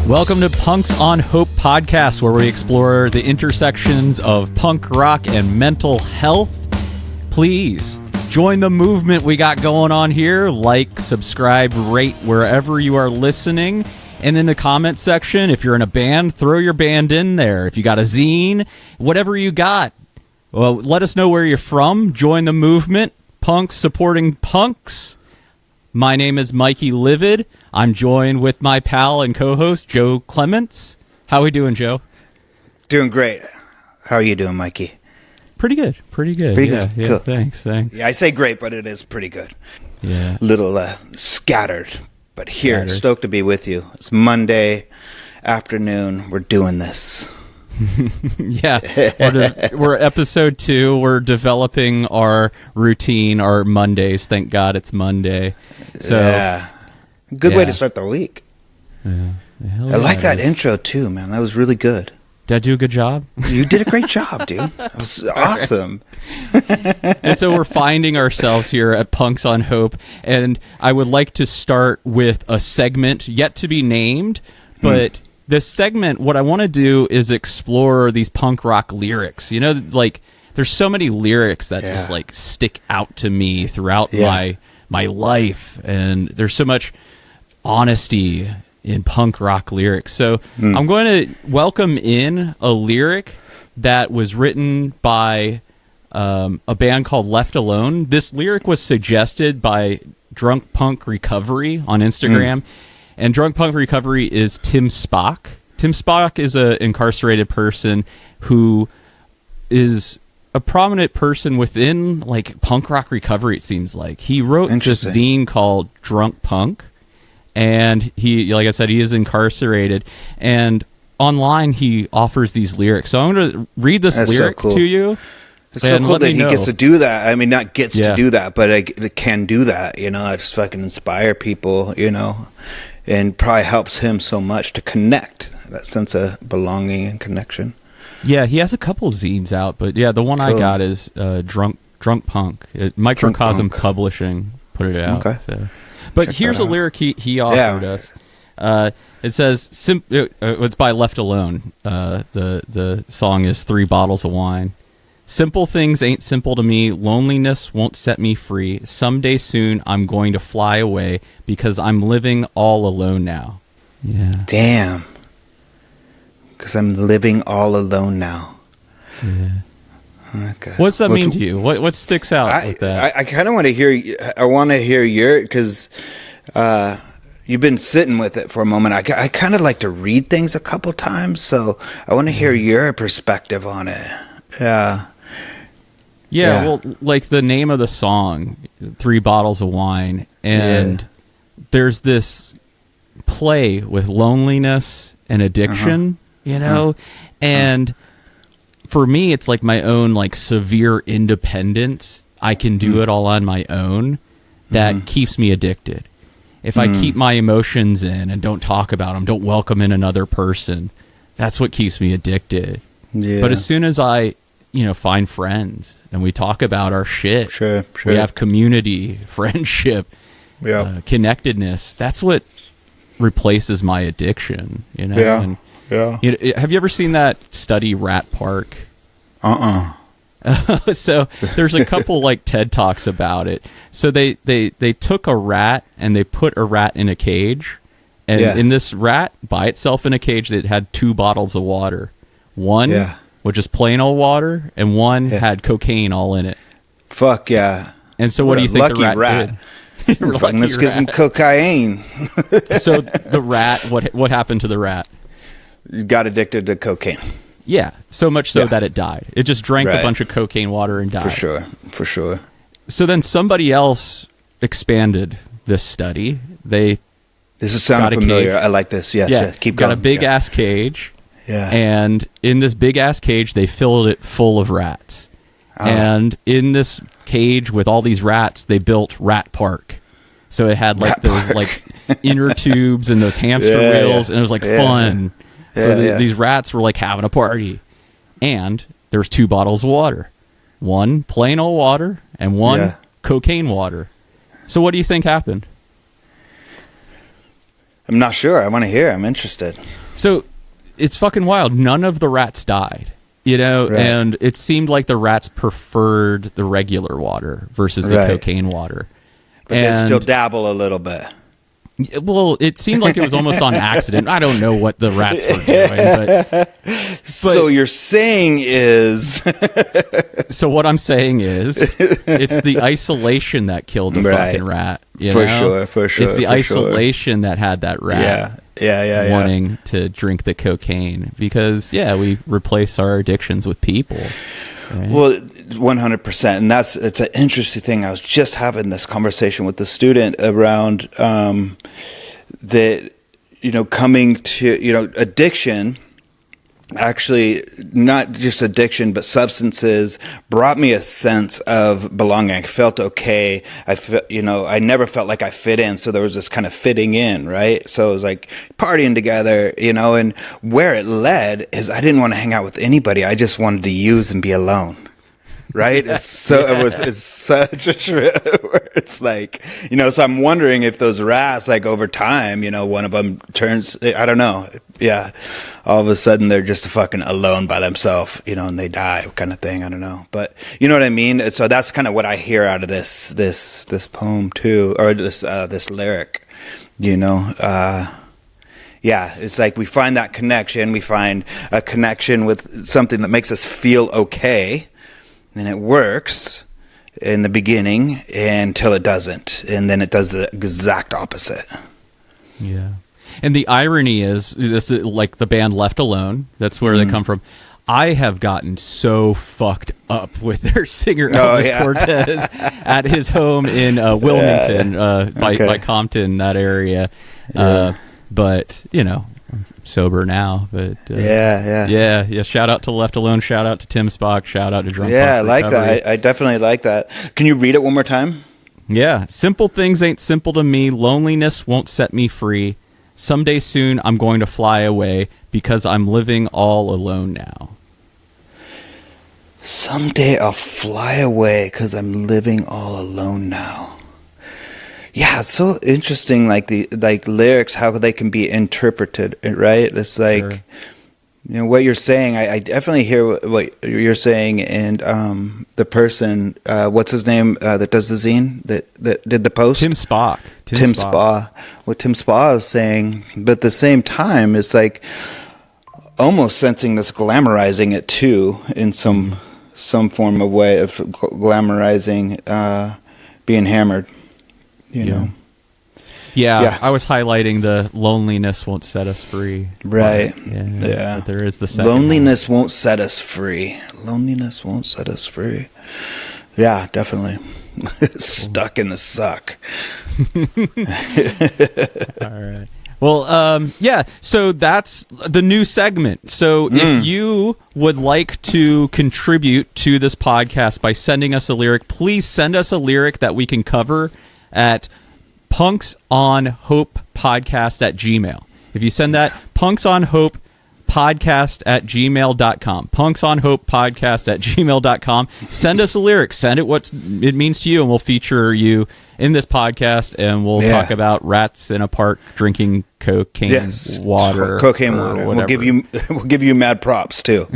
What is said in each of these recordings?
Welcome to Punks on Hope podcast, where we explore the intersections of punk rock and mental health. Please join the movement we got going on here. Like, subscribe, rate wherever you are listening. And in the comment section, if you're in a band, throw your band in there. If you got a zine, whatever you got, well, let us know where you're from. Join the movement. Punks supporting punks. My name is Mikey Livid. I'm joined with my pal and co-host, Joe Clements. How we doing, Joe? Doing great. How are you doing, Mikey? Pretty good. Pretty good. Yeah, cool. Thanks. Yeah, I say great, but it is pretty good. Yeah. Little scattered, but here, stoked to be with you. It's Monday afternoon. We're doing this. Yeah, we're episode 2. We're developing our routine, our Mondays. Thank God it's Monday. So, yeah. Good way to start the week. Yeah. I like that intro too, man. That was really good. Did I do a good job? You did a great job, dude. That was awesome. And so we're finding ourselves here at Punks on Hope, and I would like to start with a segment yet to be named, but this segment, what I want to do is explore these punk rock lyrics. You know, like, there's so many lyrics that just, like, stick out to me throughout my life, and there's so much honesty in punk rock lyrics. So I'm going to welcome in a lyric that was written by a band called Left Alone. This lyric was suggested by Drunk Punk Recovery on Instagram. And Drunk Punk Recovery is Tim Spock. Tim Spock is an incarcerated person who is a prominent person within, like, punk rock recovery, it seems like. He wrote this zine called Drunk Punk, and he, like I said, he is incarcerated. And online, he offers these lyrics. So I'm going to read this lyric to you. It's so cool that he gets to do that. I mean, not gets to do that, but it can do that. You know, I just fucking inspire people, you know, and probably helps him so much to connect, that sense of belonging and connection. Yeah, he has a couple zines out, but yeah, the one I got is Drunk Punk. Microcosm Publishing put it out. Okay. So. But here's a lyric he offered us. It says, it's by Left Alone. The song is 3 bottles of wine. Simple things ain't simple to me. Loneliness won't set me free. Someday soon I'm going to fly away because I'm living all alone now. Yeah. Damn. Because I'm living all alone now. Yeah. Okay. What's that mean to you? What sticks out with that? I kind of want to hear. I want to hear your, because you've been sitting with it for a moment. I kind of like to read things a couple times, so I want to hear your perspective on it. Yeah, well, like the name of the song, 3 bottles of wine, and there's this play with loneliness and addiction, you know, and for me, it's like my own, like, severe independence. I can do it all on my own. That keeps me addicted. If I keep my emotions in and don't talk about them, don't welcome in another person, that's what keeps me addicted. Yeah. But as soon as I, find friends and we talk about our shit, sure. We have community, friendship, connectedness. That's what replaces my addiction, you know? Yeah. And, have you ever seen that study, Rat Park? So there's a couple, like, TED Talks about it. So they took a rat and they put a rat in a cage. And in this rat, by itself in a cage, that had 2 bottles of water. One, which is plain old water, and one had cocaine all in it. Fuck yeah. And so what do you think the rat did? Let's get some cocaine. So the rat, what happened to the rat? You got addicted to cocaine. Yeah, so much so that it died. It just drank a bunch of cocaine water and died. For sure. So then somebody else expanded this study. This is sounding familiar. I like this. Yeah. Keep going. Got a big-ass cage. Yeah. And in this big-ass cage, they filled it full of rats. And in this cage with all these rats, they built Rat Park. So it had, like, those like inner tubes and those hamster wheels, and it was, like, fun. So these rats were, like, having a party. And there was 2 bottles of water. One plain old water and one cocaine water. So what do you think happened? I'm not sure. I want to hear. I'm interested. So it's fucking wild. None of the rats died, you know, Right. and it seemed like the rats preferred the regular water versus the Right. cocaine water. But they still dabble a little bit. Well, it seemed like it was almost on accident. I don't know what the rats were doing, but so you're saying is so what I'm saying is it's the isolation that killed the Right. fucking rat. You For know? sure. It's the isolation that had that rat Yeah. wanting to drink the cocaine because, we replace our addictions with people. Right? Well, 100%, and it's an interesting thing. I was just having this conversation with the student around that, coming to addiction. Actually, not just addiction, but substances brought me a sense of belonging. I felt okay. I never felt like I fit in. So there was this kind of fitting in, right? So it was like partying together, and where it led is I didn't want to hang out with anybody. I just wanted to use and be alone. Right? It's such a trip where it's like, so I'm wondering if those rats, like over time, one of them turns, I don't know. Yeah. All of a sudden they're just fucking alone by themselves, and they die kind of thing. I don't know. But you know what I mean? So that's kind of what I hear out of this poem too, or this lyric, yeah, it's like we find that connection. We find a connection with something that makes us feel okay. And it works in the beginning until it doesn't. And then it does the exact opposite. Yeah. And the irony is, this is like the band Left Alone. That's where they come from. I have gotten so fucked up with their singer Elvis Cortez at his home in Wilmington, by Compton, that area. But, I'm sober now, but yeah. Shout out to Left Alone. Shout out to Tim Spock. Shout out to Drunk. Yeah, I like that. I definitely like that. Can you read it one more time? Yeah. Simple things ain't simple to me. Loneliness won't set me free. Someday soon I'm going to fly away because I'm living all alone now. Someday I'll fly away because I'm living all alone now. Yeah, it's so interesting, like the lyrics, how they can be interpreted, right? It's like, sure. What you're saying. I definitely hear what you're saying, and the person, what's his name, that does the zine, that did the post? Tim Spock. Tim Spa. What Tim Spa is saying, but at the same time, it's like almost sensing this glamorizing it too, in some form of way of glamorizing being hammered. You know. Yeah, I was highlighting the loneliness won't set us free. Right. But there is the second loneliness won't set us free. Loneliness won't set us free. Yeah, definitely. Stuck in the suck. All right. Well, so that's the new segment. So if you would like to contribute to this podcast by sending us a lyric, please send us a lyric that we can cover at punksonhopepodcast@gmail.com. If you send that, punksonhopepodcast@gmail.com. punksonhopepodcast@gmail.com. Send us a lyric. Send it what it means to you, and we'll feature you in this podcast, and we'll talk about rats in a park drinking cocaine water. Cocaine water. We'll give you mad props too.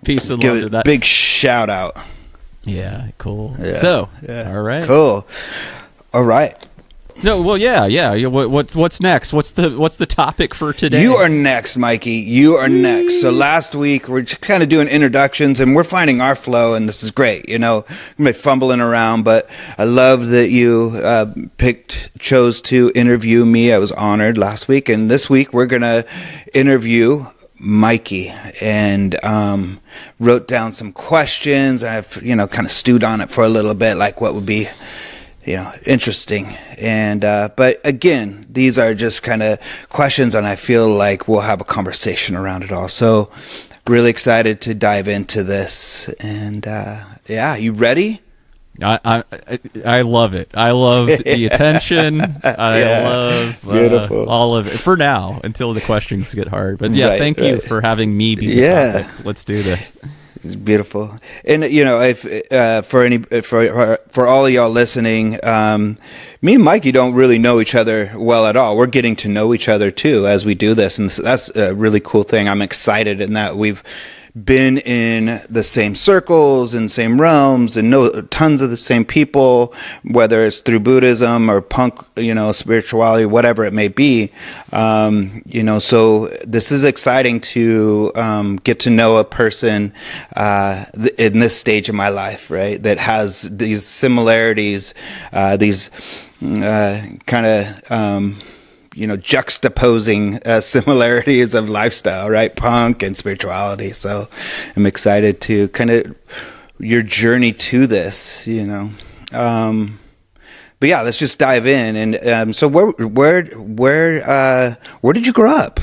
Peace and love to that. Big shout out. Yeah, cool. Yeah. So, all right. Cool. All right. No, well, yeah. What's next? What's the topic for today? You are next, Mikey. You are next. So last week we're just kind of doing introductions, and we're finding our flow, and this is great. You know, we're fumbling around, but I love that you chose to interview me. I was honored last week, and this week we're gonna interview Mikey, and wrote down some questions. I've kind of stewed on it for a little bit, like what would be interesting. And but again, these are just kind of questions, and I feel like we'll have a conversation around it all. So really excited to dive into this. And you ready? I love it. I love the attention. I love all of it for now until the questions get hard. But thank you for having me be the topic. Let's do this. It's beautiful. And if for all of y'all listening, me and Mikey don't really know each other well at all. We're getting to know each other too as we do this, and that's a really cool thing. I'm excited in that we've been in the same circles and same realms and know tons of the same people, whether it's through Buddhism or punk, spirituality, whatever it may be. So this is exciting to get to know a person in this stage of my life, right? That has these similarities, these kind of juxtaposing similarities of lifestyle, right? Punk and spirituality. So I'm excited to kind of your journey to this, but yeah, let's just dive in. And so where did you grow up?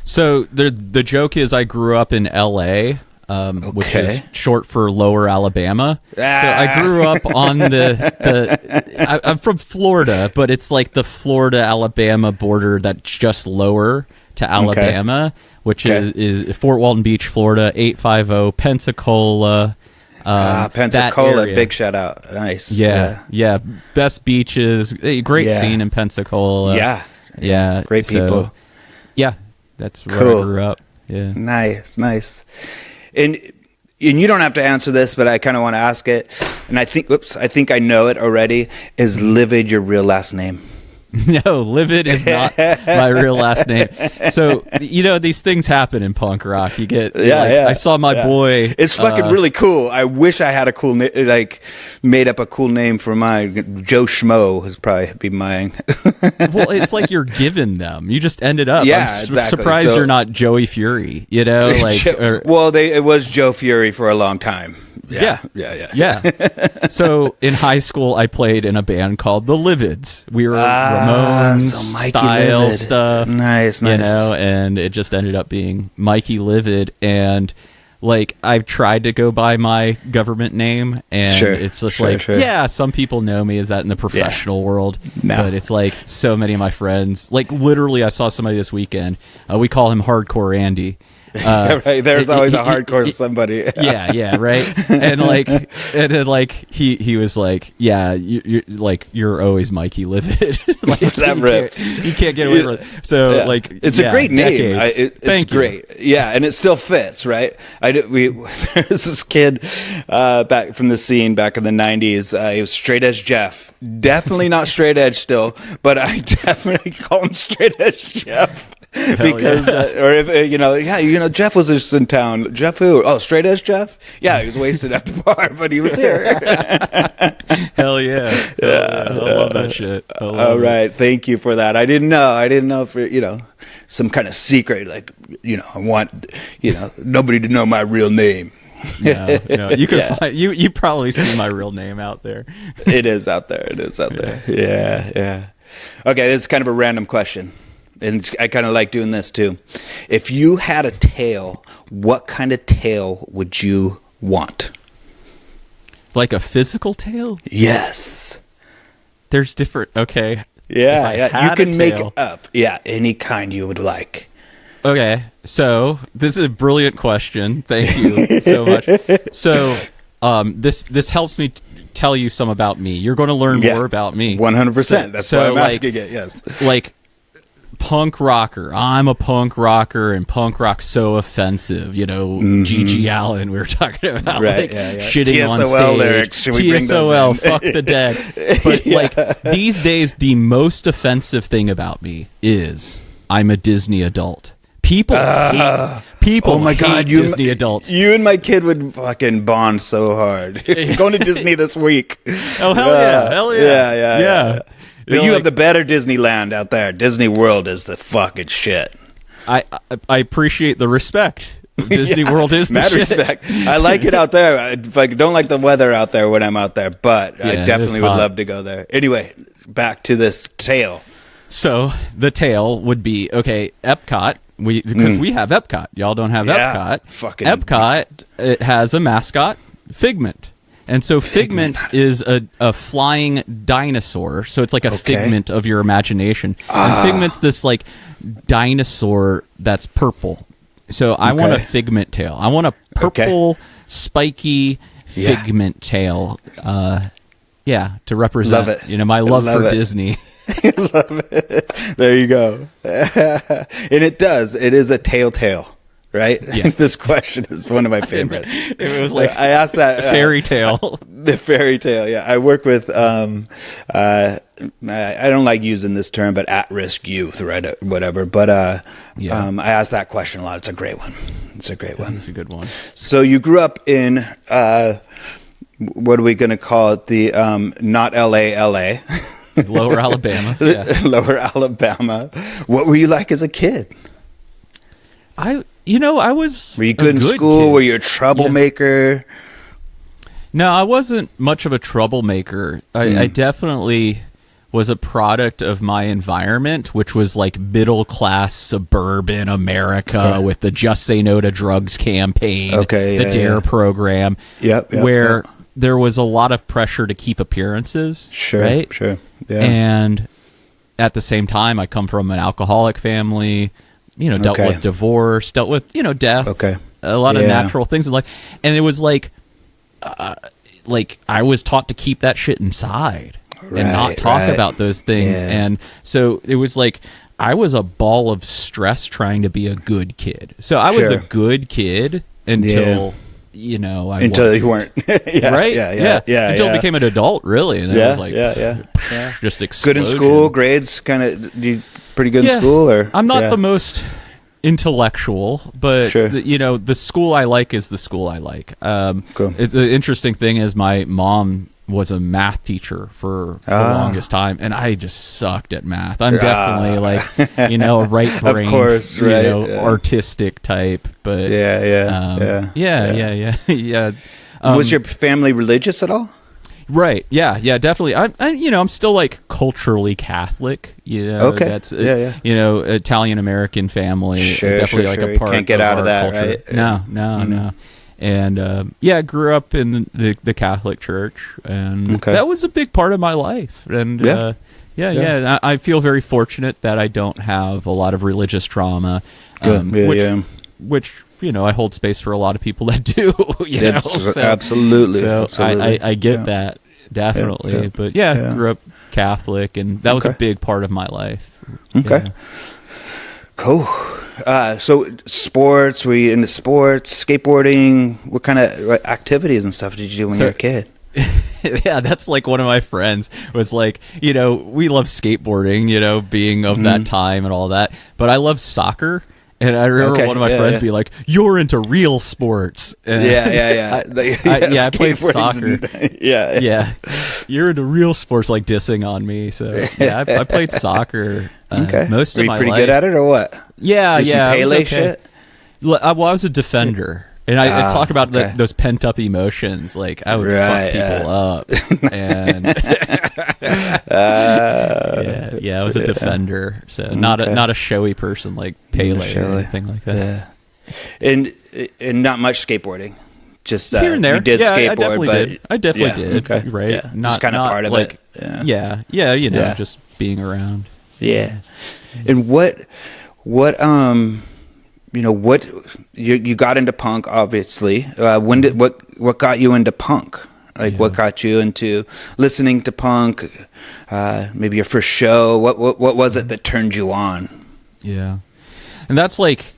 So the joke is I grew up in LA. Which is short for Lower Alabama. So I grew up on I'm from Florida, but it's like the Florida-Alabama border that's just lower to Alabama, which is Fort Walton Beach, Florida, 850, Pensacola. Pensacola, big shout out. Nice. Yeah. Best beaches, great scene in Pensacola. Yeah. Great people. Yeah, that's where I grew up. Yeah. Nice. And you don't have to answer this, but I kind of want to ask it. And I think I know it already. Is Livid your real last name? No, Livid is not my real last name. So, these things happen in punk rock. You get, I saw my boy. It's fucking really cool. I wish I had a cool, made up a cool name for mine. Joe Schmo would probably be mine. Well, it's like you're given them. You just ended up. Yeah, I'm exactly. Surprised you're not Joey Fury, it was Joe Fury for a long time. Yeah. So in high school, I played in a band called the Livids. We were Ramones style Livid stuff. Nice. And it just ended up being Mikey Livid. And I've tried to go by my government name, and it's just some people know me as that in the professional world. No. But it's so many of my friends, literally I saw somebody this weekend. We call him Hardcore Andy. Right, there's always a hardcore somebody. Yeah, right. And he was like, yeah, you're always Mikey Livid. That rips. You can't get away from it. So it's a great name. It's great. Yeah, and it still fits, right? There's this kid back from the scene back in the 90s. He was Straight Edge Jeff. Definitely not straight edge still, but I definitely call him Straight Edge Jeff. Because Jeff was just in town. Jeff who? Oh, Straight Edge Jeff? Yeah, he was wasted at the bar, but he was here. Hell yeah. I love that shit. All right, thank you for that. I didn't know if some kind of secret, I want nobody to know my real name. No, you can find you probably see my real name out there. It is out there. Yeah. Okay, this is kind of a random question. And I kind of like doing this too. If you had a tail, what kind of tail would you want? Like a physical tail? Yes. There's different. Okay. Yeah. You can make up. Yeah, any kind you would like. Okay. So this is a brilliant question. Thank you so much. So this helps me tell you some about me. You're going to learn more about me. 100%. That's why I'm asking it. Yes. Punk rocker. I'm a punk rocker, and punk rock's so offensive. G.G. Allen, we were talking about, shitting TSOL on stage. Lyrics. Should we bring those TSOL, in? fuck the dead. But these days, the most offensive thing about me is I'm a Disney adult. People hate Disney adults. You and my kid would fucking bond so hard. Going to Disney this week. Oh, hell yeah. Yeah. But you have the better Disneyland out there. Disney World is the fucking shit. I appreciate the respect. Disney World is the shit. Respect. I like it out there. I don't like the weather out there when I'm out there, but I definitely would love to go there. Anyway, back to this tail. So the tail would be, Epcot. Because we have Epcot. Y'all don't have Epcot. Epcot, it has a mascot, Figment. And so Figment is a flying dinosaur. So it's like a figment of your imagination. And Figment's this dinosaur that's purple. So I want a figment tail. I want a purple, spiky figment tail. To represent, love it. My love for Disney. Love it. There you go. And it does. It is a tail. Right? Yeah. This question is one of my favorites. It was like I asked that fairy tale. The fairy tale. Yeah, I work with. I don't like using this term, but at-risk youth, right? Whatever. But I ask that question a lot. It's a great one. It's a good one. So you grew up in what are we going to call it? The not LA. Lower Alabama. Yeah. Lower Alabama. What were you like as a kid? I was. Were you good in school? Kid. Were you a troublemaker? Yeah. No, I wasn't much of a troublemaker. I definitely was a product of my environment, which was like middle class suburban America with the Just Say No to Drugs campaign, the DARE program, where there was a lot of pressure to keep appearances. Sure. Yeah. And at the same time, I come from an alcoholic family. Dealt with divorce, dealt with, death, a lot of natural things in life. And it was like I was taught to keep that shit inside and not talk about those things. Yeah. And so it was like I was a ball of stress trying to be a good kid. So I was a good kid until... until you weren't, until I became an adult, really, and it was like, just explosion. Good in school, grades, kind of, pretty good in school, or I'm not the most intellectual, but the school I like is the school I like. The interesting thing is my mom was a math teacher for the longest time, and I just sucked at math. I'm definitely a right brain, of course, artistic type, but was your family religious at all? Right. Yeah, definitely. I'm still like culturally Catholic, that's Italian American family. Definitely a part. Can't get of out of that, culture. right? No. And grew up in the Catholic Church, and that was a big part of my life. And I feel very fortunate that I don't have a lot of religious trauma, which I hold space for a lot of people that do. Absolutely. So I get that definitely, but grew up Catholic, and that was a big part of my life. Cool. So sports, were you into sports, skateboarding? What kind of activities and stuff did you do when you were a kid? Yeah, that's like one of my friends was like, we love skateboarding, being of that time and all that. But I love soccer. And I remember one of my friends be like, "You're into real sports." And I played soccer. You're into real sports, like dissing on me. So I played soccer most of my life. Were you pretty good at it, or what? Yeah, Pele shit? Well, I was a defender. And I talk about those pent up emotions. Like I would fuck people up, and I was a defender, so not a showy person like Pele or anything like that. And not much skateboarding, just here and there. You did skateboard, I definitely did. Right, not just kind of part of it. Just being around. Yeah, and what you got into punk, obviously. What got you into punk? What got you into listening to punk? Maybe your first show. What was it that turned you on? Yeah, and that's like,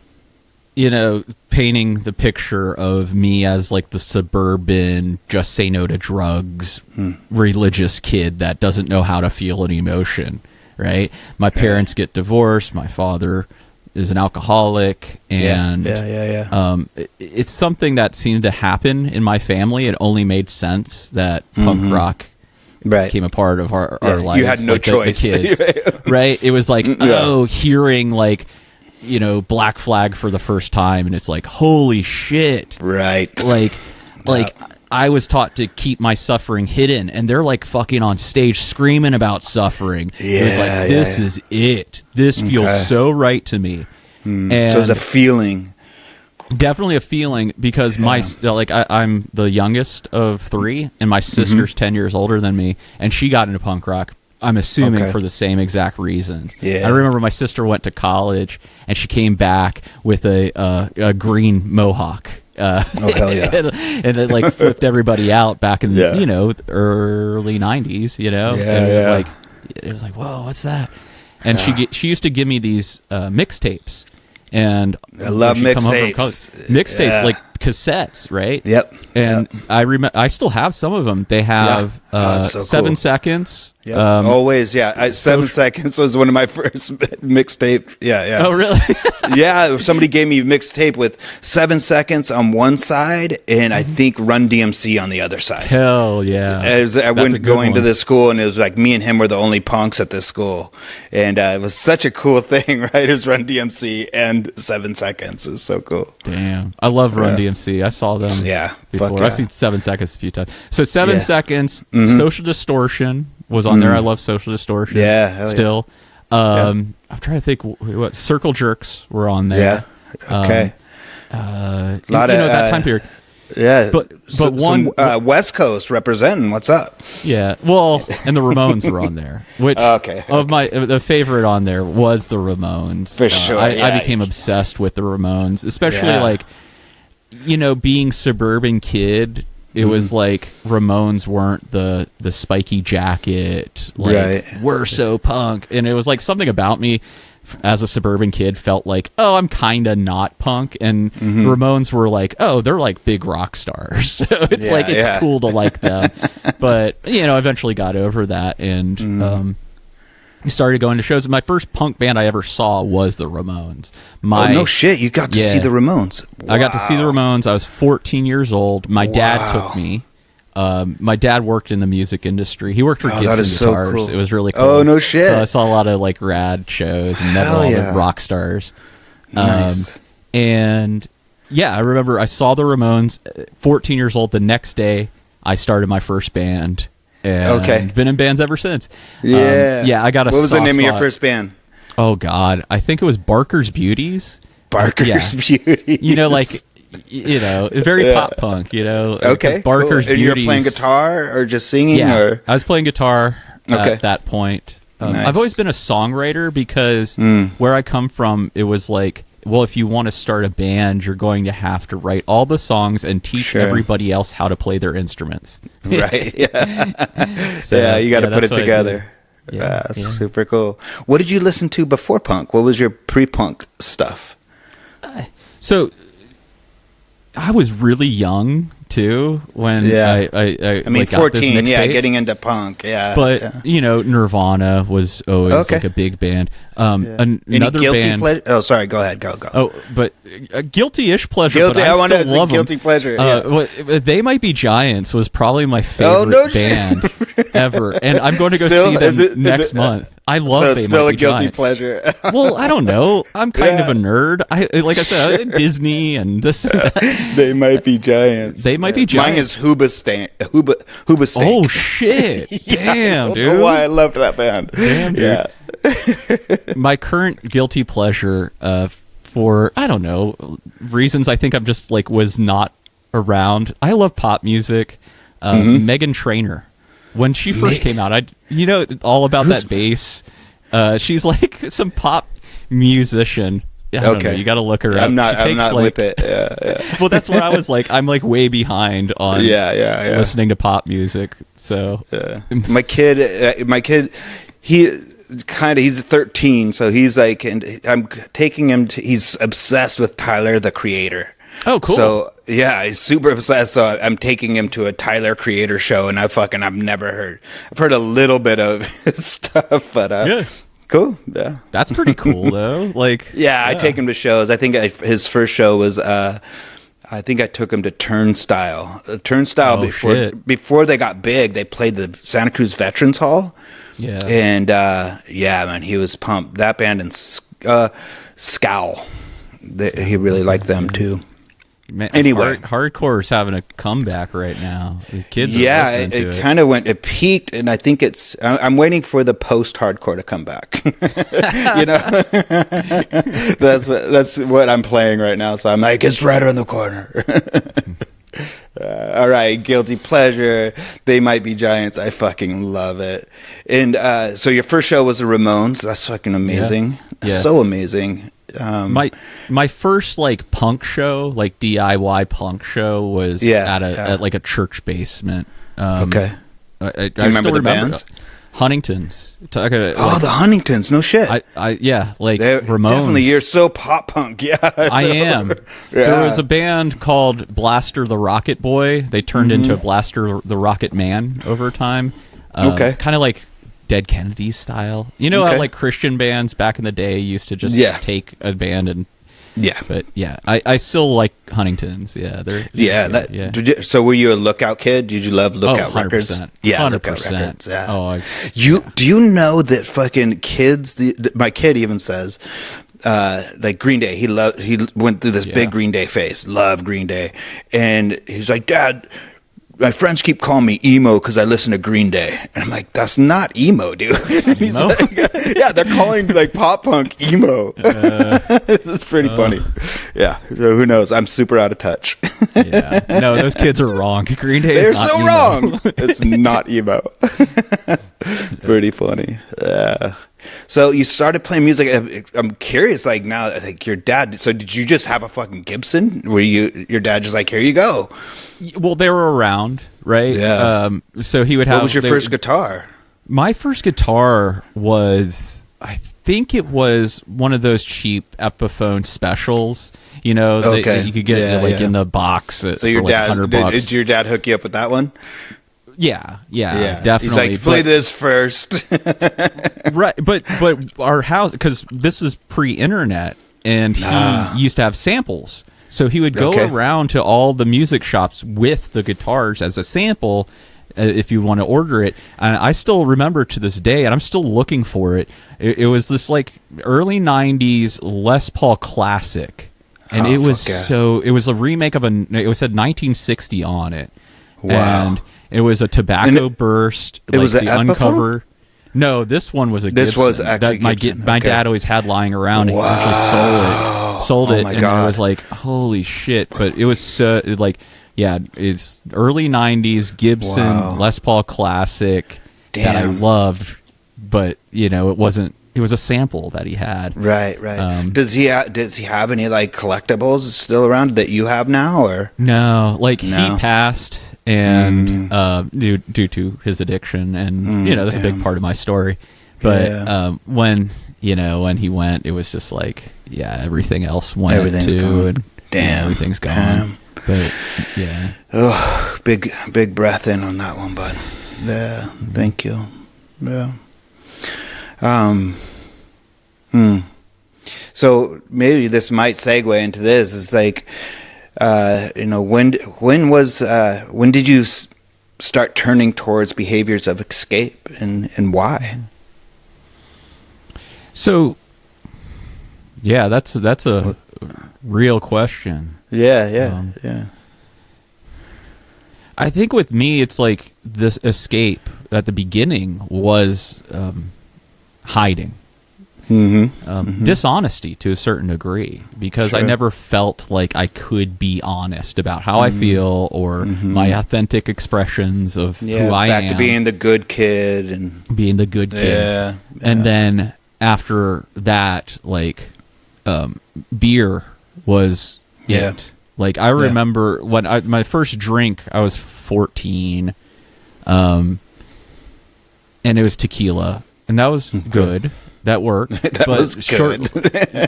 painting the picture of me as like the suburban, just say no to drugs, religious kid that doesn't know how to feel an emotion. Right? My parents get divorced. My father is an alcoholic, and it's something that seemed to happen in my family. It only made sense that punk rock became a part of our lives. You had no choice. The kids, right? It was like, hearing like, Black Flag for the first time, and it's like, holy shit. Right. Like I was taught to keep my suffering hidden, and they're like fucking on stage screaming about suffering. It was like, this is it. This feels so right to me. And so it was a feeling. Definitely a feeling, because I'm the youngest of three, and my sister's 10 years older than me, and she got into punk rock I'm assuming Okay. for the same exact reasons. Yeah. I remember my sister went to college and she came back with a green mohawk. Oh hell yeah! and it like flipped everybody out back in Yeah. early 90s. And it was like whoa, what's that? And she used to give me these mixtapes, and I love mixtapes like cassettes, right? Yep. And I still have some of them. They have so 7 cool. seconds. Yeah, always. Yeah, 7 seconds was one of my first mixtape. Yeah. Oh, really? Yeah, somebody gave me a mixtape with 7 seconds on one side, and I think Run DMC on the other side. Hell yeah! I went going to this school, and it was like me and him were the only punks at this school, and it was such a cool thing, right? It was Run DMC and 7 seconds. It was so cool. Damn, I love Run DMC. I saw them. Before. I've seen 7 seconds a few times. So 7 seconds. Social Distortion was on there. I love Social Distortion. Yeah, still. I'm trying to think what Circle Jerks were on there. Yeah. Okay. A lot of that time period. Yeah, but one West Coast representing. What's up? Yeah, well, and the Ramones were on there. Which the favorite on there was the Ramones. For sure. I became obsessed with the Ramones, especially being suburban kid. It was like Ramones weren't the spiky jacket, we're so punk, and it was like something about me as a suburban kid felt like, oh, I'm kind of not punk, and Ramones were like, oh, they're like big rock stars, so it's cool to like them. But eventually got over that and started going to shows. My first punk band I ever saw was the Ramones. No shit, you got to see the Ramones. Wow. I got to see the Ramones. I was 14 years old. My dad took me. My dad worked in the music industry. He worked for Gibson Guitars. So cool. It was really cool. Oh, no shit. So I saw a lot of like rad shows and met all the rock stars. Nice. And I remember I saw the Ramones 14 years old. The next day I started my first band. And been in bands ever since. I got a What was the name of your first band? Oh God, I think it was Barker's Beauties. Barker's Beauties. Very pop punk. Okay. Barker's cool. And Beauties. you were playing guitar or just singing? Yeah, or? I was playing guitar at that point. Nice. I've always been a songwriter because where I come from, it was like, well, if you want to start a band, you're going to have to write all the songs and teach everybody else how to play their instruments. Right. Yeah. So, you got to put it together. That's super cool. What did you listen to before punk? What was your pre-punk stuff? So I was really young too when I mean 14, getting into punk, but Nirvana was always like a big band. Another band. Oh, sorry, go ahead, go. Oh, but a guilty-ish pleasure. Guilty, but I want to love guilty them. pleasure. They Might Be Giants was probably my favorite band ever, and I'm going to go see them next month. I love. So They still Might a guilty Giants. pleasure. Well, I don't know. I'm kind of a nerd. Like I said, Disney and this. And that. They Might Be Giants. They Might Be Giants. Mine is Hooba Stank. Oh shit! Damn, dude. I don't know why I loved that band. Damn, dude. My current guilty pleasure, for I don't know reasons, I think I'm just like was not around. I love pop music. Meghan Trainor, when she first came out, all about that bass. She's like some pop musician. I don't know, you got to look her up. I'm not with it. Yeah. Well, that's what I was like. I'm like way behind on listening to pop music. So my kid, he's 13, so he's like, and I'm taking him to, he's obsessed with Tyler the Creator. Oh, cool. So he's super obsessed. So I'm taking him to a Tyler Creator show, and I've heard a little bit of his stuff, but cool. Yeah, that's pretty cool though. Like, I take him to shows. I think his first show was I think I took him to Turnstile. Before they got big, they played the Santa Cruz Veterans Hall. Yeah. And man, he was pumped. That band and Scowl. He really liked them too. Man, anyway, hardcore is having a comeback right now. The kids are listening to it. Kind of it peaked, and I think I'm waiting for the post-hardcore to come back. That's what I'm playing right now. So I'm like, it's right around the corner. All right, guilty pleasure. They Might Be Giants. I fucking love it. And so your first show was the Ramones. That's fucking amazing. Yeah. So amazing. My first like punk show, like DIY punk show, was at like a church basement. Okay. I remember the bands? Huntingtons. The Huntingtons. No shit. Like They're Ramones. Definitely, you're so pop punk. Yeah, I am. There was a band called Blaster the Rocket Boy. They turned into Blaster the Rocket Man over time. Kind of like Dead Kennedys style. You know how like Christian bands back in the day used to just take a band and but I still like Huntingtons. So were you a Lookout kid? Did you love Lookout 100%. Records? 100%. Lookout Records. Do you know that fucking kids? My kid even says, like Green Day. He went through this big Green Day phase. Loved Green Day, and he's like, Dad, my friends keep calling me emo because I listen to Green Day. And I'm like, that's not emo, dude. Emo? Like, they're calling like pop punk emo. It's pretty funny. Yeah. So who knows? I'm super out of touch. No, those kids are wrong. Green Day is not so emo. Wrong. It's not emo. Pretty funny. So you started playing music. I'm curious, like now, like your dad. So did you just have a fucking Gibson? Were your dad just like, here you go? Well, they were around, right? Yeah. So he would have. What was your first guitar? My first guitar was, I think it was one of those cheap Epiphone specials. You know, that you could get in the box. So your dad, did your dad hook you up with that one? Yeah, definitely. He's like, play this first. Right, but our house, because this is pre-internet, and he used to have samples. So he would go around to all the music shops with the guitars as a sample, if you want to order it. And I still remember to this day, and I'm still looking for it. It was this like early 90s Les Paul Classic. And it was it was a remake of it said 1960 on it. Wow. And it was a tobacco burst. It was the uncover. No, this one was a Gibson. This was actually that my dad always had lying around. And he actually sold it, and I was like, holy shit! But it was so like, it's early '90s Gibson Les Paul Classic that I loved, but it wasn't. It was a sample that he had. Right. Does he have any like collectibles still around that you have now, or no? He passed. And due to his addiction, and that's a big part of my story. But when he went, it was just like everything else went too, and everything's gone. But big breath in on that one, bud. Yeah, thank you. Yeah. So maybe this might segue into this. It's like. When did you start turning towards behaviors of escape, and why? So, that's a real question. Yeah. I think with me, it's like this escape at the beginning was hiding. Dishonesty to a certain degree, because I never felt like I could be honest about how I feel or my authentic expressions of who I am. Back to being the good kid and being the good kid. And then after that, beer was it. Like I remember when my first drink, I was 14, and it was tequila, and that was good. That worked. That was good.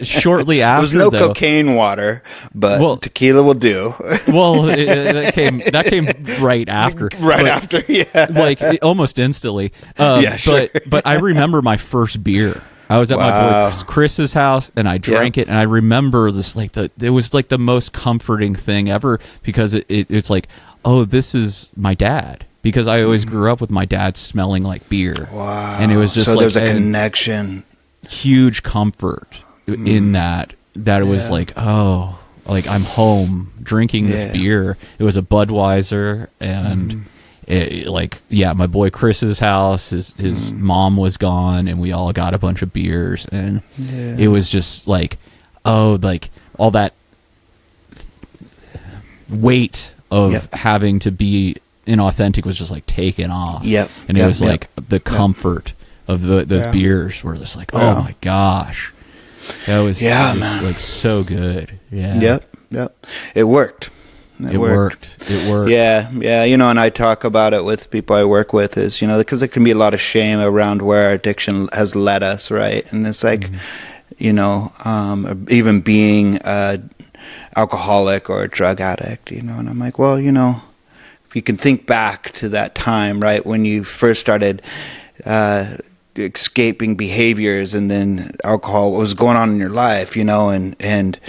Shortly after, there was no cocaine water, but tequila will do. That came right after. Almost instantly. But I remember my first beer. I was at my boy Chris's house, and I drank it, and I remember this it was like the most comforting thing ever, because it's like, oh, this is my dad. Because I always grew up with my dad smelling like beer. Wow. And it was just there's a connection. Huge comfort in that it was like, oh, like I'm home drinking this beer. It was a Budweiser, and my boy Chris's house, his mom was gone, and we all got a bunch of beers, and it was just like, oh, like all that weight of having to be inauthentic was just like taken off. And it was like the comfort of those beers were just like, oh my gosh, that was just like so good. It worked. It worked. Yeah. You know, and I talk about it with people I work with is, you know, because there can be a lot of shame around where addiction has led us, right? And it's like, you know, even being a alcoholic or a drug addict, you know, and I'm like, well, you know, if you can think back to that time, right, when you first started escaping behaviors and then alcohol, what was going on in your life, you know, and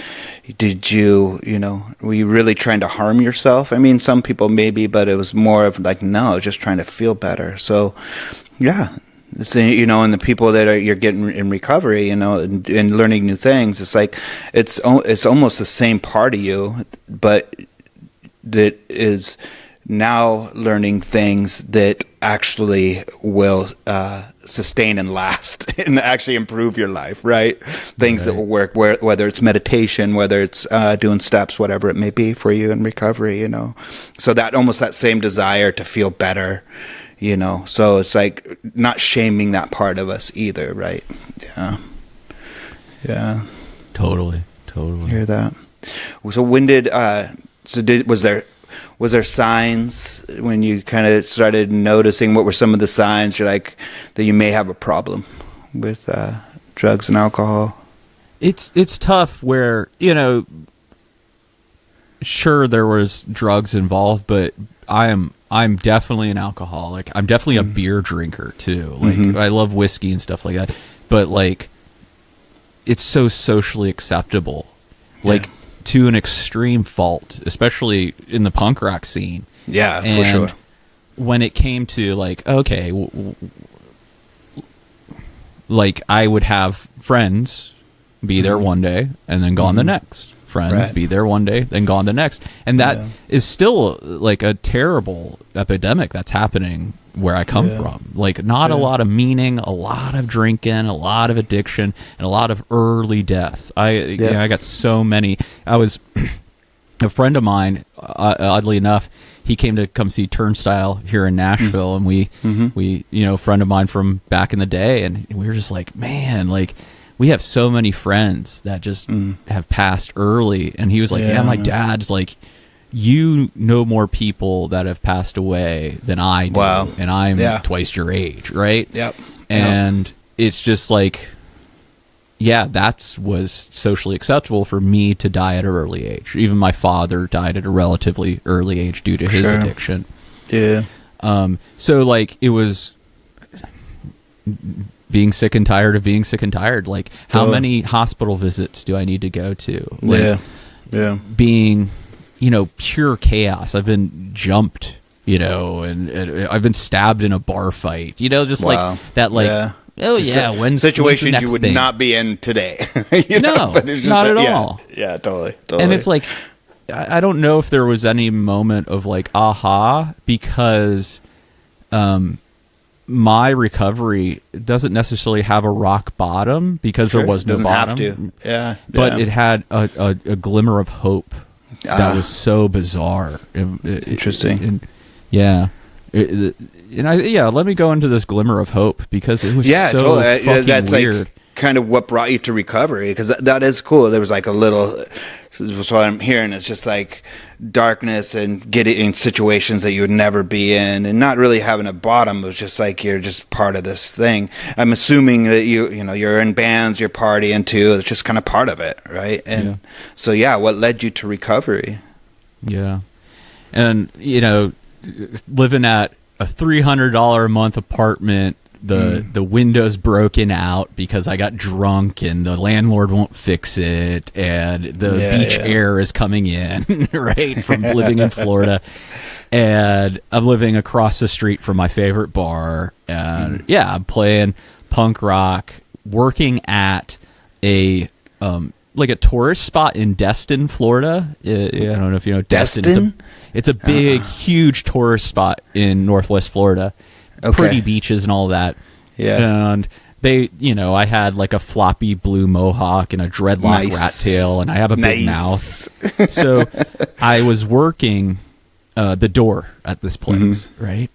did you, you know, were you really trying to harm yourself? I mean, some people maybe, but it was more of like, no, just trying to feel better. So, yeah, it's, you know, and the people that you're getting in recovery, you know, and learning new things, it's like, it's almost the same part of you, but that is now learning things that actually will sustain and last and actually improve your life, right? Things that will work, whether it's meditation, whether it's doing steps, whatever it may be for you in recovery, you know. So that almost that same desire to feel better, you know. So it's like not shaming that part of us either, right? Yeah. Totally. Hear that. So when did was there signs when you kind of started noticing? What were some of the signs you're like that you may have a problem with drugs and alcohol? It's tough where, you know, sure there was drugs involved, but I'm definitely an alcoholic. I'm definitely a beer drinker too. Like I love whiskey and stuff like that, but like it's so socially acceptable. Like to an extreme fault, especially in the punk rock scene. Yeah, and for sure. When it came to like, okay, like I would have friends be there one day and then gone the next. Friends be there one day, then gone the next. And that is still like a terrible epidemic that's happening where I come from. Like not a lot of meaning, a lot of drinking, a lot of addiction, and a lot of early deaths. I got so many. I was a friend of mine, oddly enough, he came to come see Turnstile here in Nashville, and we, you know, a friend of mine from back in the day, and we were just like, man, like, we have so many friends that just have passed early. And he was like, yeah, my dad's like, you know more people that have passed away than I do. Wow. And I'm twice your age, right? And it's just like, that was socially acceptable for me to die at an early age. Even my father died at a relatively early age due to his addiction. So like it was being sick and tired of being sick and tired. Like how many hospital visits do I need to go to? Like, being, you know, pure chaos. I've been jumped, you know, and I've been stabbed in a bar fight, you know, just like that, like, when situations you would not be in today. You know? But it's just not at all. Yeah, totally. And it's like, I don't know if there was any moment of like, aha, because, my recovery doesn't necessarily have a rock bottom because there was no bottom. But it had a glimmer of hope that was so bizarre. Interesting. Let me go into this glimmer of hope because it was so fucking that's weird. Like kind of what brought you to recovery, because that is cool. There was like a little, so what I'm hearing is just like darkness and getting in situations that you would never be in, and not really having a bottom. It was just like you're just part of this thing. I'm assuming that you know you're in bands, you're partying too. It's just kind of part of it, right? And so what led you to recovery? And you know, living at a $300 a month apartment. The window's broken out because I got drunk and the landlord won't fix it, and the beach air is coming in, right, from living in Florida. And I'm living across the street from my favorite bar, and I'm playing punk rock, working at a like a tourist spot in Destin, Florida. I don't know if you know Destin. It's a big, huge tourist spot in Northwest Florida. Pretty beaches and all that. And they, you know, I had like a floppy blue mohawk and a dreadlock rat tail, and I have a big mouth. So I was working the door at this place, right?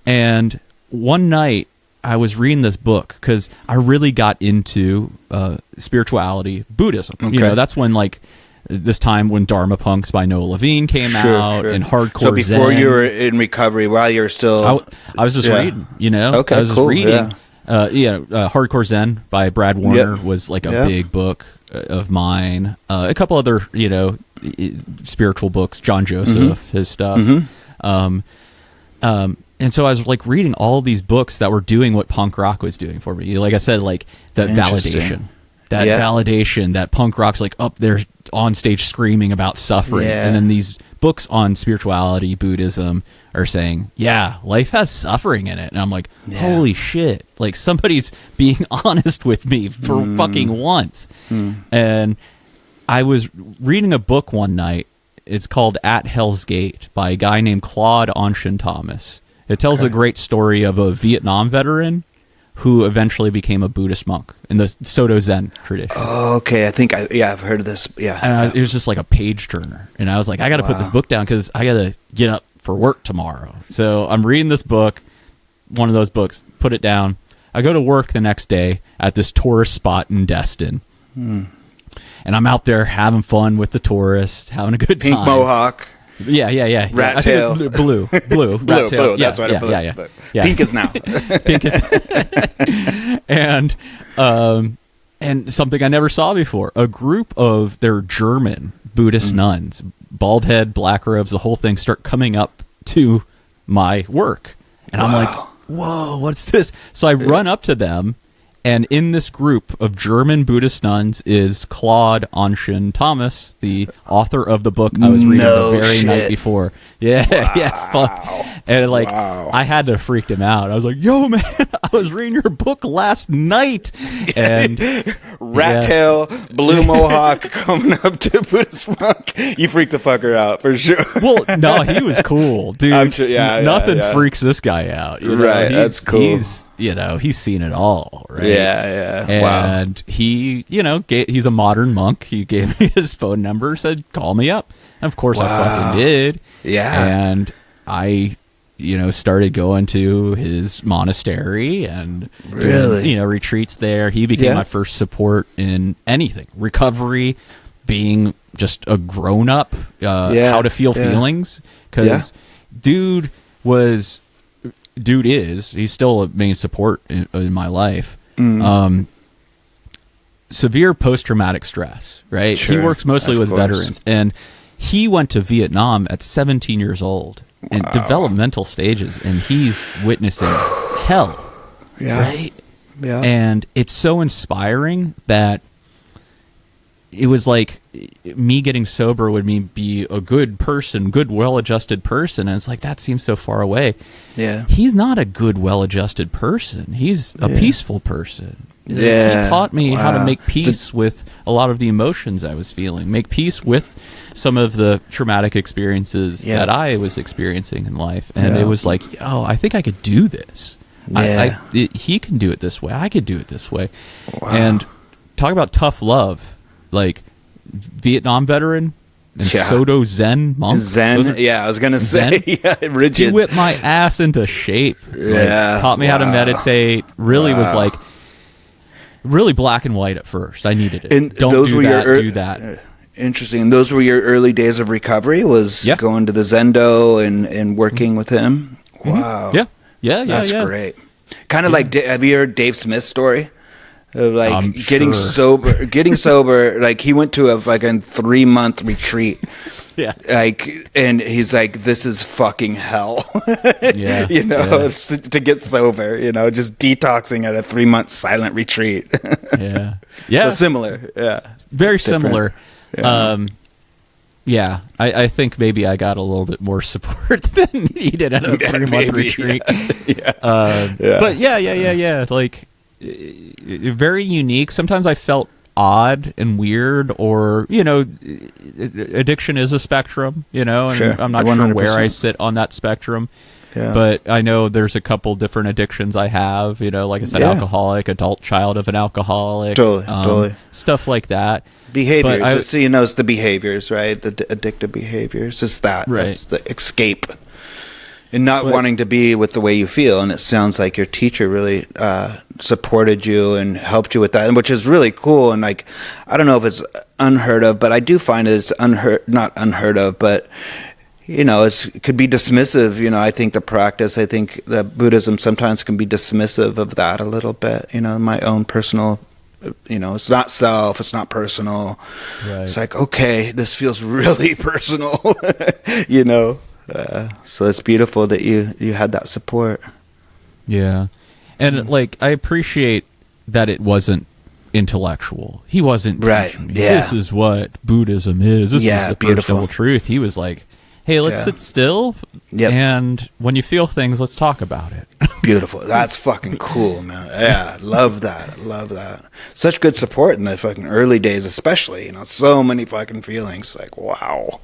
And one night I was reading this book because I really got into spirituality, Buddhism. Okay. You know, that's when like this time when Dharma Punks by Noah Levine came out and hardcore So before Zen. You were in recovery, while you were still... I was just reading, you know? Okay, I was cool. just reading. Hardcore Zen by Brad Warner was like a big book of mine. A couple other, you know, spiritual books, John Joseph, his stuff. And so I was like reading all of these books that were doing what punk rock was doing for me. Like I said, like that validation. That validation that punk rock's like up there on stage screaming about suffering. And then these books on spirituality, Buddhism are saying, life has suffering in it. And I'm like, holy shit. Like somebody's being honest with me for fucking once. And I was reading a book one night. It's called At Hell's Gate by a guy named Claude Anshin Thomas. It tells a great story of a Vietnam veteran who eventually became a Buddhist monk in the Soto Zen tradition. Oh, okay. I think I've heard of this. Yeah. And it was just like a page turner. And I was like, I got to put this book down because I got to get up for work tomorrow. So I'm reading this book, one of those books, put it down. I go to work the next day at this tourist spot in Destin. And I'm out there having fun with the tourists, having a good time. Pink mohawk. Yeah. Rat tail. Blue. Blue. That's what I believe. Yeah. Pink is now. Pink is and something I never saw before. A group of their German Buddhist nuns, bald head, black robes, the whole thing, start coming up to my work. And I'm like, whoa, what's this? So I run up to them. And in this group of German Buddhist nuns is Claude Anshin Thomas, the author of the book I was reading the very night before. And like, I had to freak him out. I was like, yo, man, I was reading your book last night. And rat tail, blue mohawk coming up to Buddhist monk. You freaked the fucker out for sure. Well, no, he was cool, dude. I'm sure, nothing freaks this guy out. You know? Right, that's cool. He's seen it all, right? Yeah. And he, he's a modern monk. He gave me his phone number, said, call me up. And of course I fucking did. Yeah. And I, started going to his monastery and doing, retreats there. He became my first support in anything. Recovery, being just a grown up, how to feel feelings. Because dude is, he's still a main support in my life. Severe post-traumatic stress, right? Sure, he works mostly with veterans. And he went to Vietnam at 17 years old in developmental stages, and he's witnessing hell, right? Yeah. And it's so inspiring that it was like me getting sober would mean be a good person, good, well-adjusted person. And it's like, that seems so far away. Yeah. He's not a good, well-adjusted person. He's a peaceful person. Yeah. He taught me how to make peace with a lot of the emotions I was feeling, make peace with some of the traumatic experiences that I was experiencing in life. And it was like, I think I could do this. Yeah. He can do it this way. I could do it this way. Wow. And talk about tough love. Like Vietnam veteran and Soto Zen monk. I was gonna say, rigid. He whipped my ass into shape. Taught me how to meditate. Really was like really black and white at first. I needed it. And don't those do were that. Your do that. Interesting. And those were your early days of recovery. Was going to the Zendo and working with him. Wow. Yeah. That's great. Kind of like, have you heard Dave Smith's story? Like getting sober, like he went to a 3-month retreat. And he's like, this is fucking hell. To get sober, just detoxing at a 3-month silent retreat. So similar. Very similar. I think maybe I got a little bit more support than needed at a 3-month retreat. But like, very unique. Sometimes I felt odd and weird, or addiction is a spectrum, and I'm not sure where I sit on that spectrum. But I know there's a couple different addictions I have, like I said, alcoholic, adult child of an alcoholic, totally. Stuff like that. Behaviors, it's the behaviors, right? The addictive behaviors. It's that. Right. That's the escape. And not wanting to be with the way you feel. And it sounds like your teacher really supported you and helped you with that, which is really cool. And like, I don't know if it's unheard of, but I do find it's not unheard of, but it could be dismissive. I think I think that Buddhism sometimes can be dismissive of that a little bit, my own personal, it's not self, it's not personal. Right. It's like, okay, this feels really personal, so it's beautiful that you had that support. Yeah. And I appreciate that it wasn't intellectual. He wasn't teaching me, this is what Buddhism is. This is the First Noble Truth. He was like, hey, let's sit still. Yep. And when you feel things, let's talk about it. Beautiful. That's fucking cool, man. Yeah, love that. Such good support in the fucking early days, especially. So many fucking feelings. Like, wow.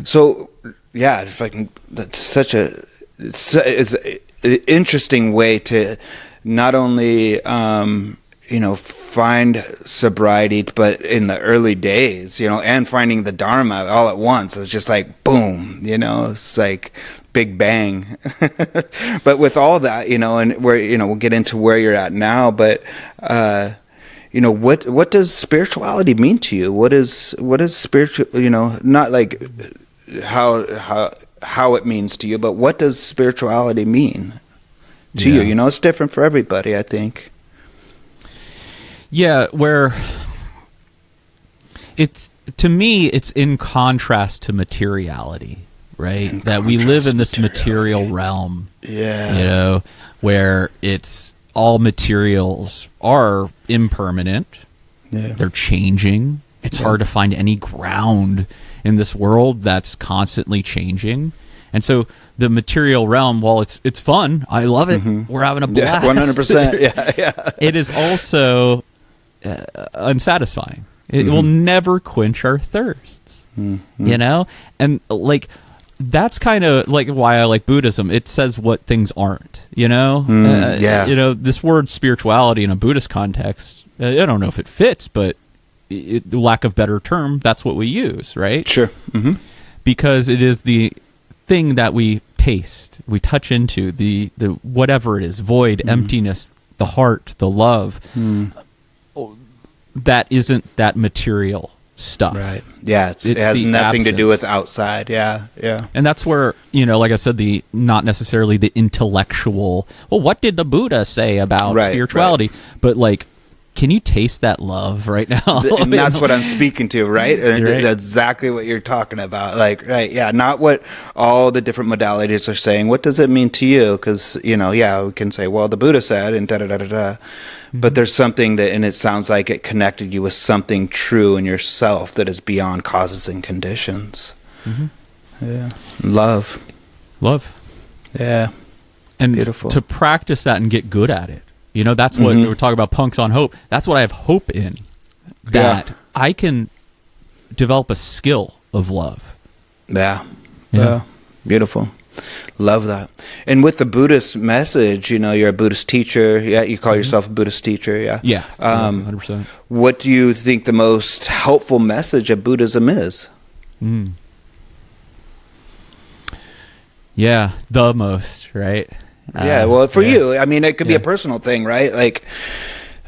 So, yeah, that's such it's an interesting way to not only, find sobriety, but in the early days, and finding the Dharma all at once. It's just like, boom, it's like big bang. But with all that, and where, we'll get into where you're at now, but, what does spirituality mean to you? What is spiritual, not like how it means to you, but what does spirituality mean to you? It's different for everybody, I think. Yeah, where to me, it's in contrast to materiality, right? That we live in this material realm, where it's all materials are impermanent. Yeah. They're changing. It's hard to find any ground in this world that's constantly changing. And so the material realm, while it's fun, I love it. Mm-hmm. We're having a blast. 100%. Yeah. It is also unsatisfying. It will never quench our thirsts, And that's kind of why I like Buddhism. It says what things aren't, this word spirituality in a Buddhist context, I don't know if it fits, but lack of better term, that's what we use, right? Sure. Mm-hmm. Because it is the thing that we taste, we touch into, the whatever it is, void, emptiness, the heart, the love. That isn't that material stuff. Right. Yeah, it has nothing to do with outside. Yeah. And that's where, like I said, not necessarily the intellectual, well, what did the Buddha say about spirituality? Right. But can you taste that love right now? And that's what I'm speaking to, right? And that's exactly what you're talking about. Not what all the different modalities are saying. What does it mean to you? Because, we can say, well, the Buddha said, and da-da-da-da-da. But there's something and it sounds like it connected you with something true in yourself that is beyond causes and conditions. Mm-hmm. Yeah. Love. Yeah. And beautiful. To practice that and get good at it. That's what we were talking about, punks on hope. That's what I have hope in, that I can develop a skill of love. Yeah. Beautiful. Love that. And with the Buddhist message, you're a Buddhist teacher. Yeah, you call yourself a Buddhist teacher. Yeah. Yeah. 100%. What do you think the most helpful message of Buddhism is? Yeah, the most, right? For you, I mean, it could be a personal thing, right?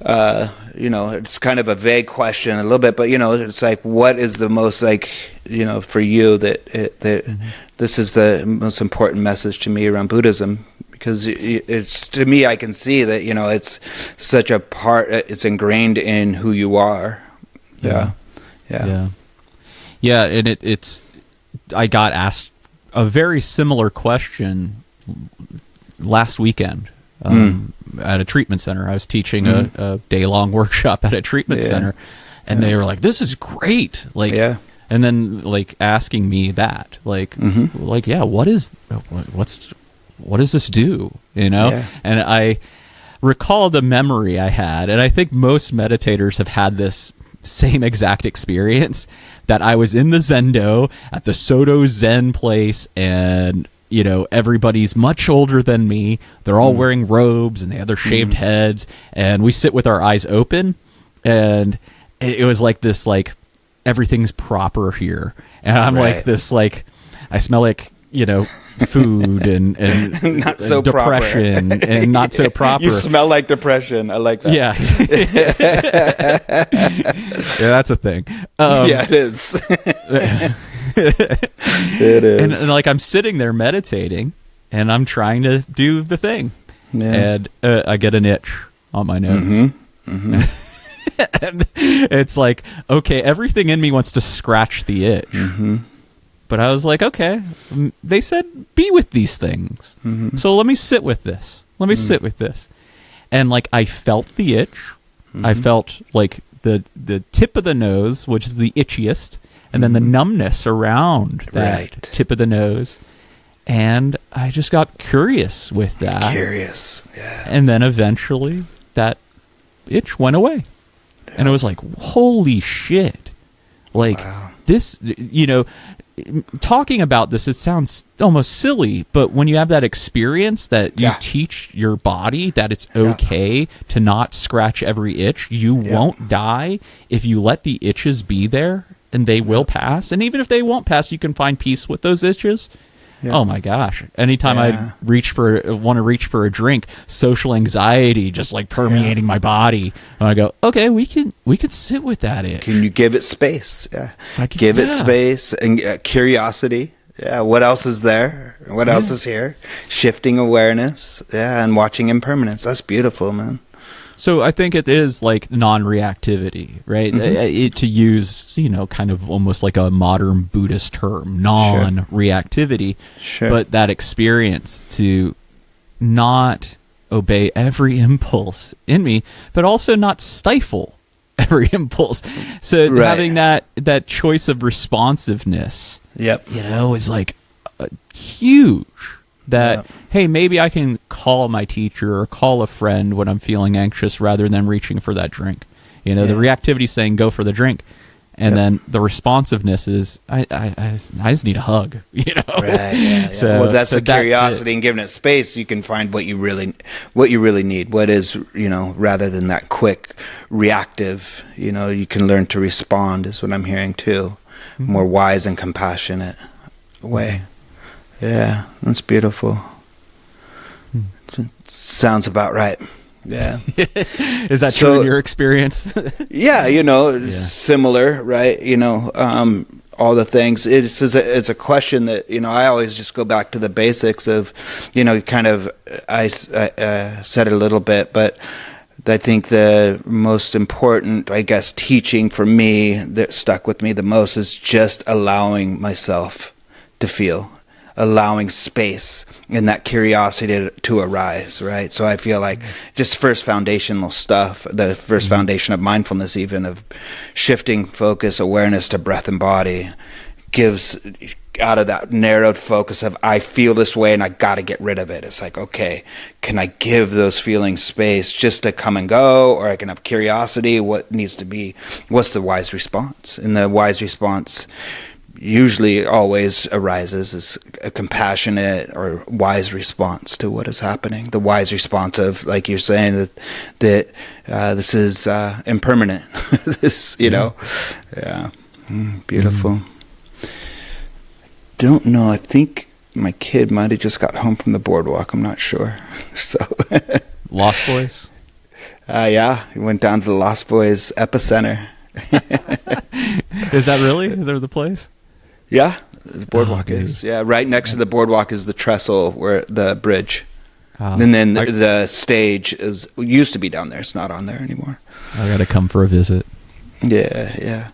It's kind of a vague question a little bit, but it's like, what is the most for you that this is the most important message to me around Buddhism? Because it's, to me, I can see that, it's such a part, it's ingrained in who you are. Yeah. And it's, I got asked a very similar question last weekend at a treatment center. I was teaching a day-long workshop at a treatment center, and they were like, "This is great!" And then asking me that, what does this do? And I recalled a memory I had, and I think most meditators have had this same exact experience, that I was in the Zendo at the Soto Zen place, and everybody's much older than me. They're all wearing robes and they have their shaved heads, and we sit with our eyes open, and it was like this, like, everything's proper here, and I'm like this, like, I smell like food and not so depression proper. And not so proper. You smell like depression. I like that. Yeah. Yeah, that's a thing. Yeah, it is. It is. And like, I'm sitting there meditating, and I'm trying to do the thing, and I get an itch on my nose. And it's like, okay, everything in me wants to scratch the itch. But I was like, okay, they said be with these things. So let me sit with this. Let me sit with this. And like, I felt the itch. I felt like the tip of the nose, which is the itchiest, and then the numbness around that tip of the nose. And I just got curious with that. Curious, yeah. And then eventually that itch went away. Yeah. And it was like, holy shit. Like, this, talking about this, it sounds almost silly, but when you have that experience that you teach your body that it's okay to not scratch every itch, you won't die if you let the itches be there, and they will pass. And even if they won't pass, you can find peace with those itches. Oh my gosh. Anytime I want to reach for a drink, social anxiety just like permeating my body. And I go, okay, we can sit with that itch. Can you give it space? Yeah. Give it space and curiosity. Yeah. What else is there? What else is here? Shifting awareness. Yeah. And watching impermanence. That's beautiful, man. So I think it is like non-reactivity, right? To use, kind of almost like a modern Buddhist term, non-reactivity. Sure. But that experience to not obey every impulse in me, but also not stifle every impulse. So having that choice of responsiveness, is like huge. That, hey, maybe I can call my teacher or call a friend when I'm feeling anxious rather than reaching for that drink. The reactivity saying go for the drink. And then the responsiveness is, I just need a hug, So, well, that's the curiosity and giving it space. You can find what you really need. What is, rather than that quick reactive, you can learn to respond is what I'm hearing too. More wise and compassionate way. Yeah, that's beautiful. Sounds about right. Yeah. Is that true in your experience? Similar, right? All the things. It's a question that, I always just go back to the basics of, kind of, I said it a little bit, but I think the most important, teaching for me that stuck with me the most is just allowing myself to feel. Allowing space and that curiosity to arise, right? So I feel like just first foundational stuff, the first foundation of mindfulness, even of shifting focus, awareness to breath and body, gives out of that narrowed focus of I feel this way and I got to get rid of it. It's like, okay, can I give those feelings space just to come and go, or I can have curiosity? What needs to be? What's the wise response? And the wise response usually always arises as a compassionate or wise response to what is happening. The wise response of, like you're saying, that this is impermanent. This, beautiful. Don't know. I think my kid might have just got home from the boardwalk. I'm not sure. So Lost Boys? He went down to the Lost Boys epicenter. Is that really? Is there the place? Yeah, the boardwalk is. Yeah, right next to the boardwalk is the trestle, where the bridge. And then the stage used to be down there. It's not on there anymore. I got to come for a visit. Yeah.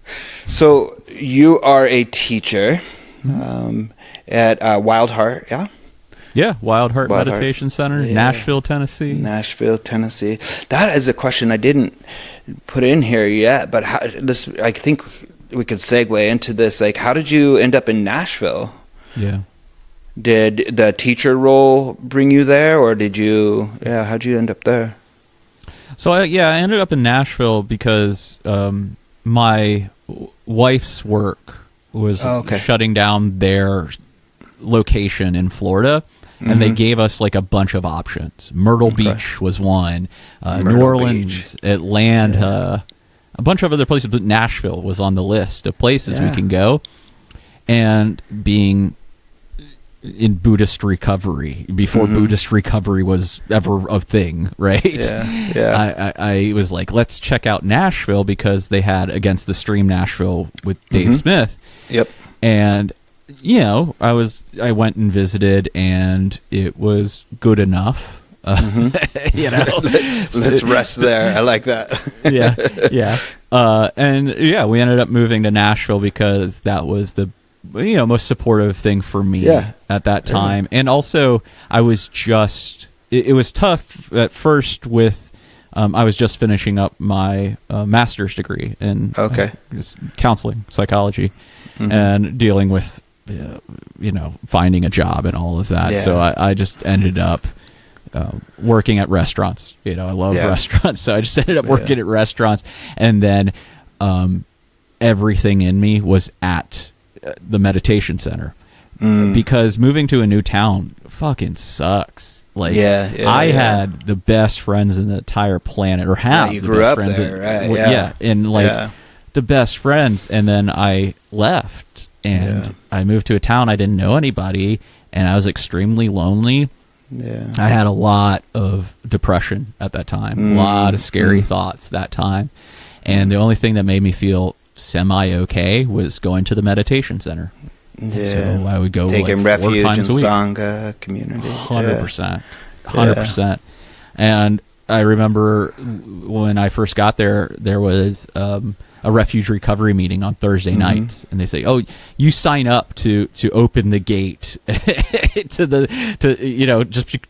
So you are a teacher at Wild Heart, yeah? Yeah, Wild Heart Meditation Center, Nashville, Tennessee. That is a question I didn't put in here yet, but I think we could segue into this. Like, how did you end up in Nashville? Yeah. Did the teacher role bring you there, or how'd you end up there? So I ended up in Nashville because my wife's work was shutting down their location in Florida, and they gave us like a bunch of options. Myrtle Beach was one, New Orleans, Atlanta, a bunch of other places, but Nashville was on the list of places we can go. And being in Buddhist recovery before Buddhist recovery was ever a thing, right? I was like, let's check out Nashville, because they had Against the Stream Nashville with Dave Smith. And I went and visited, and it was good enough. Let's rest there. I like that. We ended up moving to Nashville because that was the most supportive thing for me at that time. And also, I was just it was tough at first with I was just finishing up my master's degree in counseling psychology and dealing with finding a job and all of that. So I just ended up working at restaurants. I love restaurants, so I just ended up working at restaurants. And then everything in me was at the meditation center, because moving to a new town fucking sucks. Like, I had the best friends in the entire planet, or have you the grew best up friends there, and the best friends. And then I left, and I moved to a town I didn't know anybody, and I was extremely lonely. I had a lot of depression at that time, a lot of scary thoughts that time, and the only thing that made me feel semi-okay was going to the meditation center. So I would go taking like 4 refuge times in a week. Sangha community. 100%. And I remember when I first got there, there was a refuge recovery meeting on Thursday nights, and they say, "Oh, you sign up to open the gate just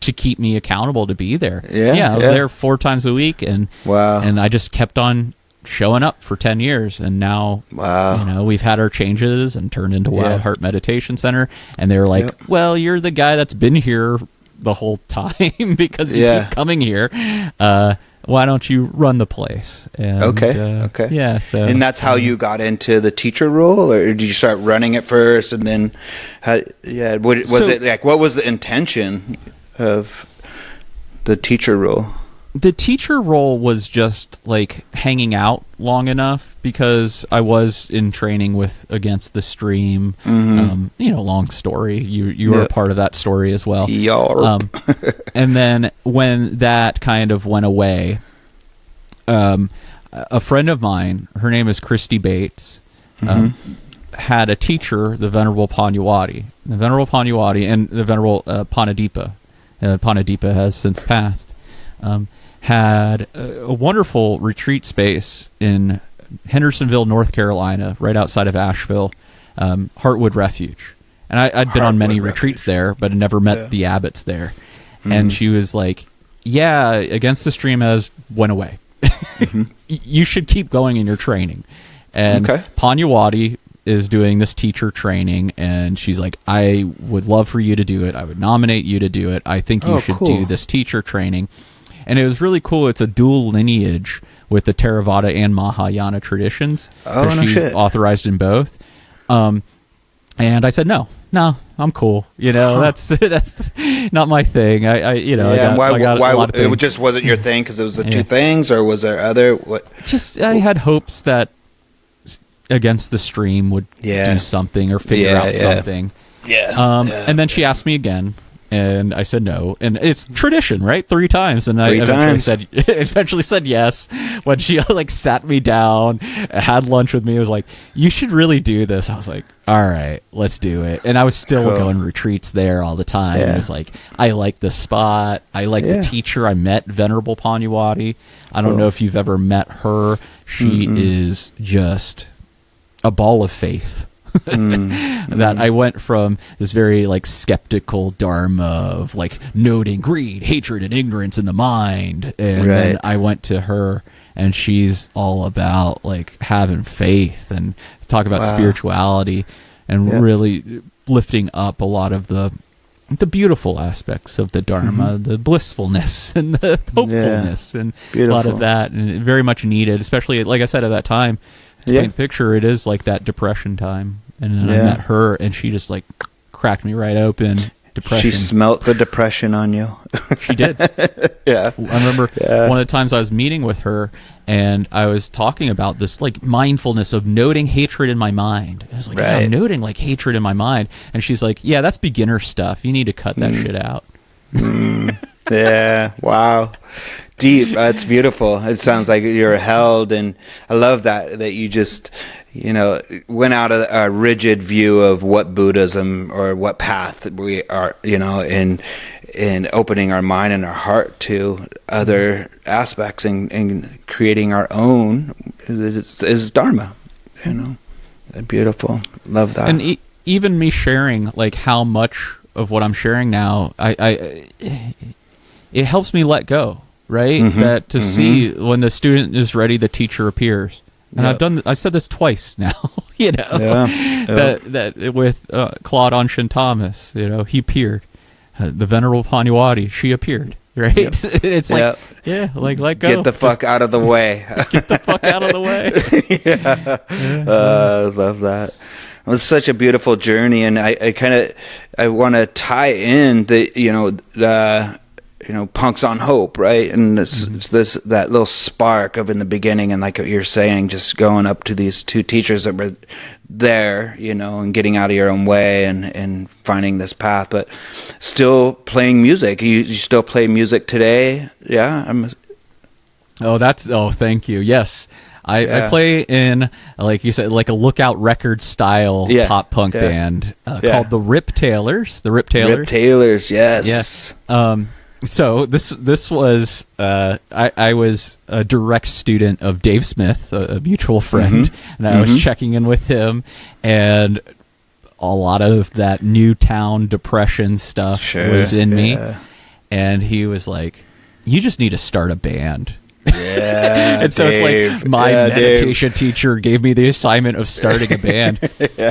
to keep me accountable to be there." I was there 4 times a week, and I just kept on showing up for 10 years, and now we've had our changes and turned into Wild Heart Meditation Center, and they were like, "Well, you're the guy that's been here the whole time because you keep coming here. Why don't you run the place?" And, so and that's how you got into the teacher role, or did you start running it first, and then what was the intention of the teacher role? The teacher role was just like hanging out long enough, because I was in training with Against the Stream. Long story. You were a part of that story as well. And then when that kind of went away, a friend of mine, her name is Christy Bates, had a teacher, the Venerable Panyawati. The Venerable Panyawati and the Venerable Panadipa. Panadipa has since passed. Had a wonderful retreat space in Hendersonville, North Carolina, right outside of Asheville, Heartwood Refuge. And I'd been on many retreats there, but had never met the abbots there. And she was like, Against the Stream has went away. You should keep going in your training. And Panyawati is doing this teacher training, and she's like, I would love for you to do it. I would nominate you to do it. I think you should do this teacher training. And it was really cool. It's a dual lineage with the Theravada and Mahayana traditions. She's authorized in both. And I said, no, I'm cool. That's not my thing. Why it just wasn't your thing because it was the two things, or was there other? What? I had hopes that Against the Stream would do something or figure out something. And then she asked me again. And I said no, and it's tradition, right? 3 times, and I eventually said yes. When she sat me down, had lunch with me, was like, "You should really do this." I was like, "All right, let's do it." And I was still going retreats there all the time. It was like, I like the spot, I like the teacher. I met Venerable Panyawati. I don't know if you've ever met her. She is just a ball of faith. That I went from this very skeptical dharma of noting greed, hatred, and ignorance in the mind, and then I went to her, and she's all about having faith and talk about spirituality, and really lifting up a lot of the the beautiful aspects of the Dharma, the blissfulness and the hopefulness, and beautiful. A lot of that, and very much needed, especially, like I said, at that time, to paint the picture, it is like that depression time. And then I met her, and she just like cracked me right open. Depression. She smelt the depression on you. She did. Yeah. I remember one of the times I was meeting with her, and I was talking about this like mindfulness of noting hatred in my mind. I was like, yeah, I'm noting like hatred in my mind. And she's like, yeah, that's beginner stuff. You need to cut that shit out. Yeah. Wow. Deep. That's beautiful. It sounds like you're held, and I love that you just, went out of a rigid view of what Buddhism or what path we are, in opening our mind and our heart to other aspects and creating our own is Dharma, Beautiful. Love that. And even me sharing like how much of what I'm sharing now, it helps me let go. Right? That to see when the student is ready, the teacher appears. And I said this twice now, that with Claude Anshin Thomas, he appeared. The Venerable Panyawadi, she appeared. Right? It's like, like let go. Get the fuck out of the way. Get the fuck out of the way. I love that. It was such a beautiful journey, and I want to tie in the Punks on Hope, right? And it's that little spark of in the beginning, and like what you're saying, just going up to these two teachers that were there, and getting out of your own way and finding this path, but still playing music. You still play music today? Yeah. Thank you. Yes. I play in, like you said, like a Lookout Records style pop punk band called the Rip Taylors. The Rip Taylors. Rip Taylors, yes. Yes. So this was I was a direct student of Dave Smith, a mutual friend, and I was checking in with him, and a lot of that Newtown depression stuff was in me, and he was like, "You just need to start a band." Yeah, and so Dave. It's like my meditation teacher gave me the assignment of starting a band.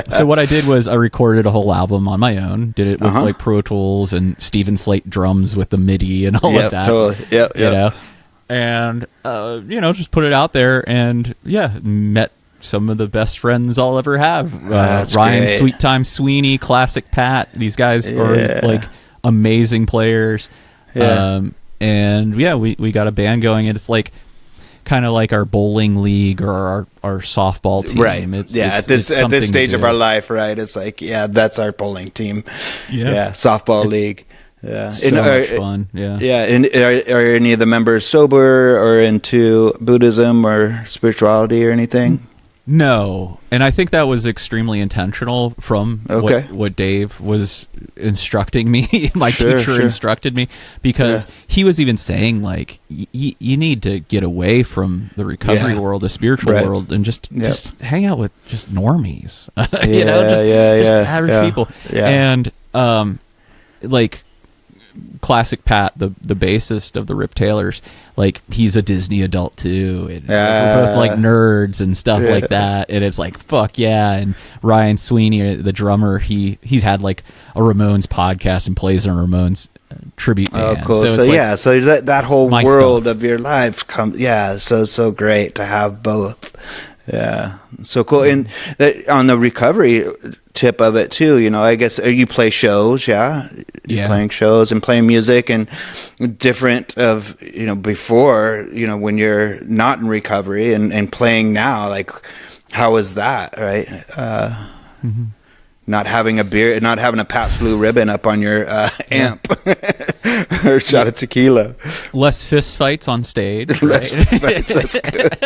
So what I did was I recorded a whole album on my own, did it with like Pro Tools and Steven Slate drums with the MIDI and all of that. Totally. And just put it out there, and met some of the best friends I'll ever have. Ryan, great. Sweet Time Sweeney, Classic Pat. These guys are like amazing players. And we got a band going, and it's like kind of like our bowling league or our softball team. Right. At this stage of our life, right? It's like, that's our bowling team. Yeah. Softball league. Yeah. So much fun. Yeah. Yeah. And are any of the members sober or into Buddhism or spirituality or anything? No, and I think that was extremely intentional from what Dave was instructing me. My teacher instructed me, because he was even saying like, you need to get away from the recovery world, the spiritual world, and just hang out with just normies, just average people. Yeah. And like Classic Pat, the bassist of the Rip Taylors, like he's a Disney adult too, and we're both like nerds and stuff like that, and it's like fuck yeah. And Ryan Sweeney, the drummer, he's had like a Ramones podcast and plays in a Ramones tribute band. Oh, cool. So that whole world of your life comes. So great to have both. Yeah, so cool. And on the recovery tip of it too, I guess you play shows, You're playing shows and playing music, and different of before, when you're not in recovery and playing now, like how is that, right? Not having a beer, not having a Pabst Blue Ribbon up on your amp or a shot of tequila. Less fist fights on stage. Right? Less fist fights. That's good.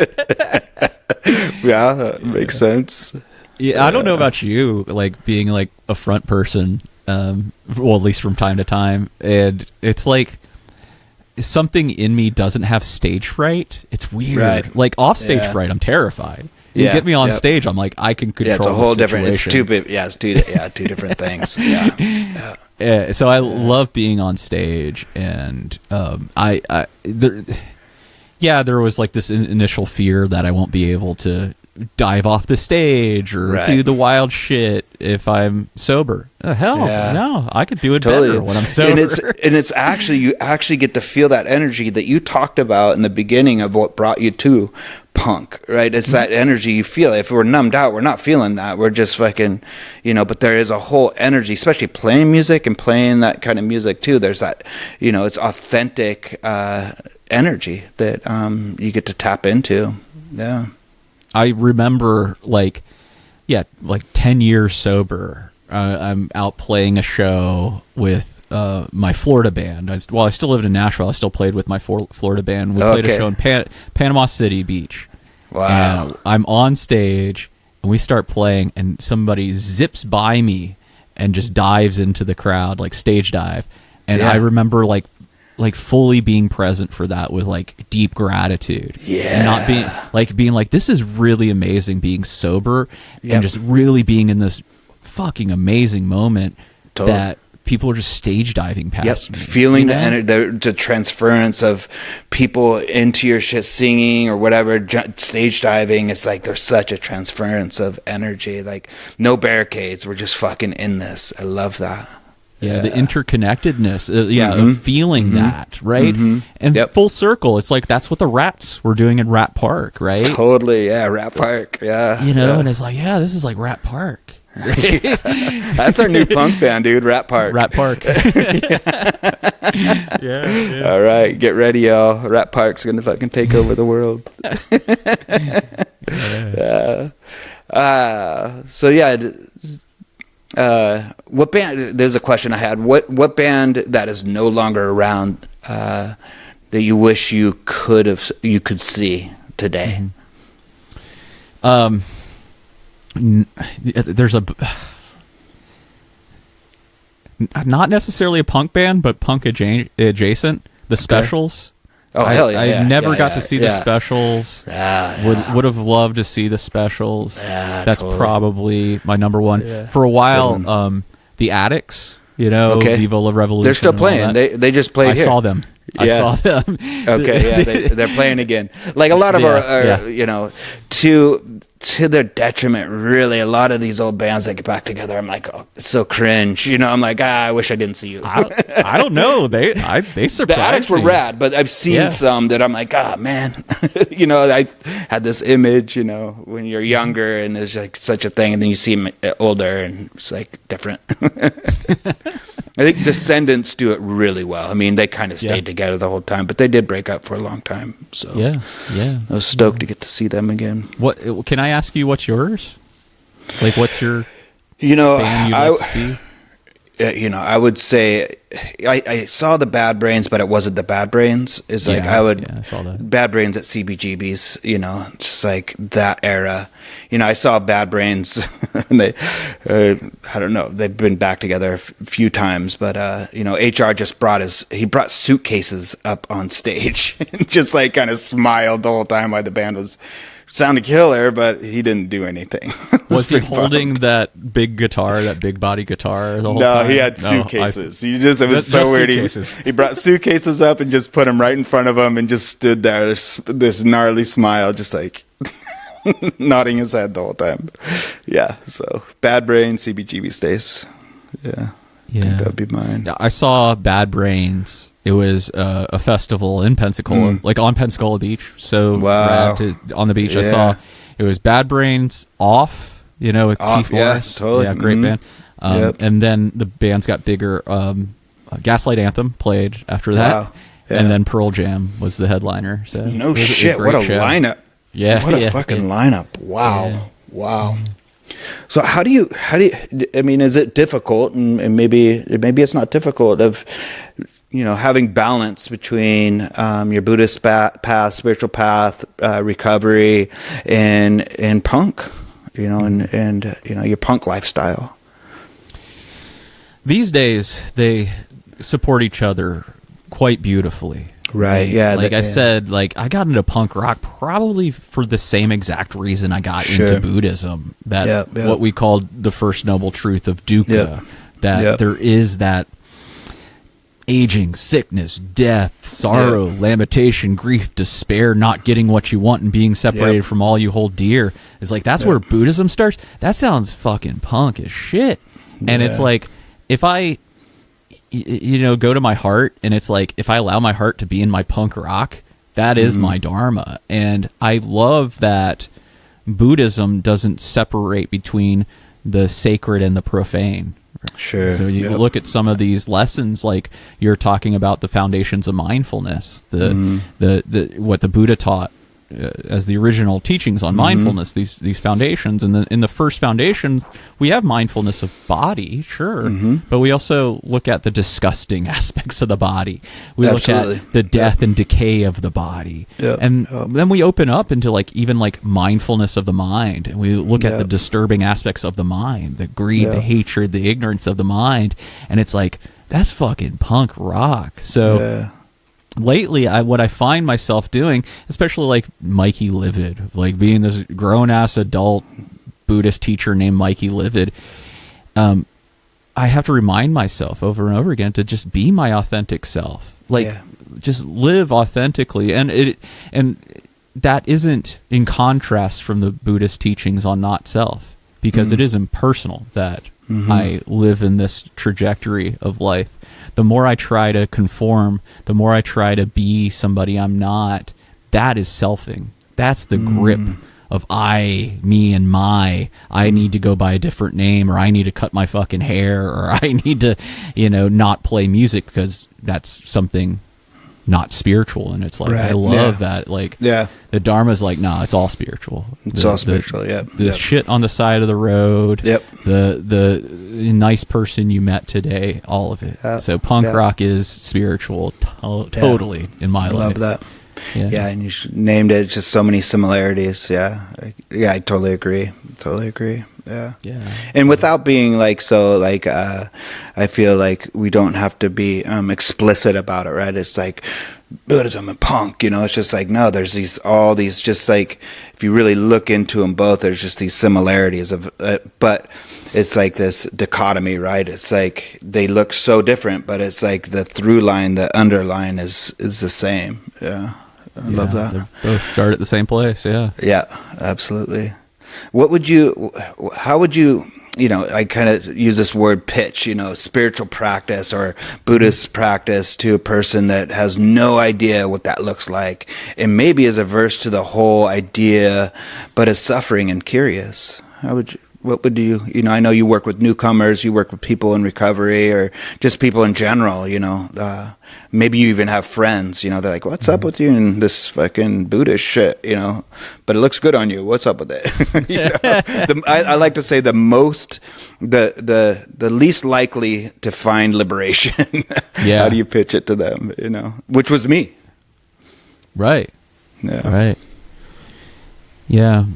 Yeah, that makes sense. Yeah, I don't know about you, like being like a front person, well, at least from time to time, and it's like something in me doesn't have stage fright. It's weird. Right. Like off stage fright, I'm terrified. You get me on stage, I'm like, I can control. It's a whole different. It's two different things. Yeah. So I love being on stage, and there was like this initial fear that I won't be able to dive off the stage or do the wild shit, if I'm sober. Hell, no, I could do it Totally. better when I'm sober. And it's actually, you actually get to feel that energy that you talked about in the beginning of what brought you to punk, right? It's that energy you feel. If we're numbed out, we're not feeling that. We're just fucking, but there is a whole energy, especially playing music and playing that kind of music too. There's that, it's authentic energy that you get to tap into. Yeah. I remember like 10 years sober. I'm out playing a show with my Florida band. I still lived in Nashville. I still played with my Florida band. We played a show in Panama City Beach. Wow. And I'm on stage, and we start playing, and somebody zips by me and just dives into the crowd, like stage dive. And I remember like fully being present for that with like deep gratitude. Yeah. And not being like, this is really amazing being sober and just really being in this fucking amazing moment that people are just stage diving past me. Feeling the transference of people into your shit, singing or whatever, stage diving. It's like there's such a transference of energy, like no barricades. We're just fucking in this. I love that. Yeah, the interconnectedness, of feeling that, right? And full circle, it's like that's what the Rats were doing in Rat Park, right? Totally, yeah, Rat Park, yeah. And it's like, this is like Rat Park. That's our new punk band, dude, Rat Park. Rat Park. Yeah. All right, get ready, y'all. Rat Park's going to fucking take over the world. What band? There's a question I had. What band that is no longer around that you wish you could see today? There's not necessarily a punk band, but punk adjacent. The Specials. Oh, hell yeah! I never got to see the Specials. Would have loved to see the Specials. That's probably my number one. For a while, the Addicts, Viva La Revolution. They're still playing. They just played here. I saw them. I saw them. Okay, they're playing again. Like a lot of our to their detriment, really, a lot of these old bands that get back together, I'm like, oh, it's so cringe. I'm like, I wish I didn't see you. I don't know. They surprised The Addicts were me. rad, but I've seen some that I'm like, man. I had this image, when you're younger and there's like such a thing, and then you see them older and it's like different. I think Descendants do it really well. I mean, they kind of stayed together the whole time, but they did break up for a long time. So I was stoked to get to see them again. What can I ask you? What's yours? Like, what's your band you'd like to see? I would say I saw the Bad Brains, but it wasn't the Bad Brains. It's like I saw that. Bad Brains at CBGB's. Just like that era. I saw Bad Brains, and they, I don't know, they've been back together a few times, but HR just brought suitcases up on stage, and just like kind of smiled the whole time while the band was sounded killer, but he didn't do anything. Was he holding that big guitar, that big body guitar the whole time? No, he had suitcases. It was so weird. He brought suitcases up and just put them right in front of him and just stood there, this gnarly smile, just like nodding his head the whole time. Yeah, so Bad Brains, CBGB stays. Yeah. I think that would be mine. I saw Bad Brains. It was a festival in Pensacola, like on Pensacola Beach. So on the beach, I saw it was Bad Brains Off, with Keith Morris. Totally. Yeah, great band. And then the bands got bigger. Gaslight Anthem played after that. Wow. Yeah. And then Pearl Jam was the headliner. So no shit, what a lineup. Yeah. What a fucking lineup. Wow. Yeah. Wow. So how do you, I mean, is it difficult, and maybe it's not difficult, of, having balance between your Buddhist path, spiritual path, recovery, and punk, and your punk lifestyle? These days, they support each other quite beautifully. Right. Yeah. Like I said, I got into punk rock probably for the same exact reason I got into Buddhism. That what we called the first noble truth of dukkha. That there is that aging, sickness, death, sorrow, lamentation, grief, despair, not getting what you want and being separated from all you hold dear. It's like, that's where Buddhism starts. That sounds fucking punk as shit. And it's like, if I, go to my heart, and it's like, if I allow my heart to be in my punk rock, that is my dharma. And I love that Buddhism doesn't separate between the sacred and the profane. Sure. So you look at some of these lessons, like you're talking about the foundations of mindfulness, the what the Buddha taught as the original teachings on mindfulness. These foundations, and in the first foundation, we have mindfulness of body, sure, but we also look at the disgusting aspects of the body. We look at the death and decay of the body, and then we open up into even mindfulness of the mind, and we look at the disturbing aspects of the mind, the greed, the hatred, the ignorance of the mind, and it's like, that's fucking punk rock. So lately, what I find myself doing, especially like Mikey Livid, like being this grown-ass adult Buddhist teacher named Mikey Livid, I have to remind myself over and over again to just be my authentic self. Just live authentically. And that isn't in contrast from the Buddhist teachings on not self, because it is impersonal that I live in this trajectory of life. The more I try to conform, the more I try to be somebody I'm not, that is selfing. That's the grip of I, me, and my. I need to go by a different name, or I need to cut my fucking hair, or I need to, not play music because that's something not spiritual. And it's like, I love that. Like, the Dharma's like, nah, it's all spiritual. It's all spiritual, The shit on the side of the road, the nice person you met today, all of it. So punk rock is spiritual, totally, in my life. I love that. Yeah, and you named it, just so many similarities. I totally agree. Yeah. And without being I feel like we don't have to be explicit about it, right? It's like Buddhism and punk, it's just like, no, there's all these just like, if you really look into them both, there's just these similarities of but it's like this dichotomy, right? It's like they look so different, but it's like the through line, the underline is the same. I love that. They both start at the same place. Yeah, absolutely. How would you, I kind of use this word pitch, spiritual practice or Buddhist practice to a person that has no idea what that looks like, and maybe is averse to the whole idea, but is suffering and curious? What would you, I know you work with newcomers, you work with people in recovery, or just people in general, maybe you even have friends, they're like, what's up with you and this fucking Buddhist shit, but it looks good on you. What's up with it? I like to say the least likely to find liberation. How do you pitch it to them, which was me. Right. Yeah. Right. Yeah.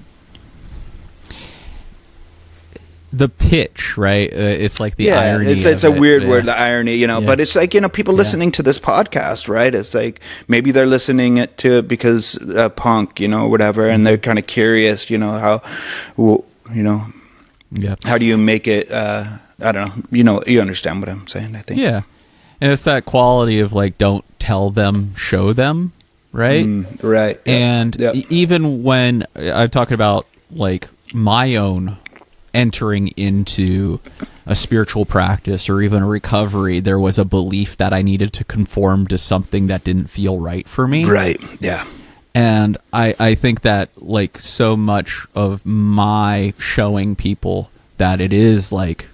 The pitch, right? It's like the irony. It's a weird word, the irony, but it's like, people listening to this podcast, right? It's like, maybe they're listening to it because punk, whatever, and they're kind of curious, how, how do you make it, I don't know, you understand what I'm saying, I think. Yeah. And it's that quality of like, don't tell them, show them, right? Right. And even when I'm talking about like my own entering into a spiritual practice or even a recovery, there was a belief that I needed to conform to something that didn't feel right for me. Right. Yeah. And I think that like so much of my showing people that it is like,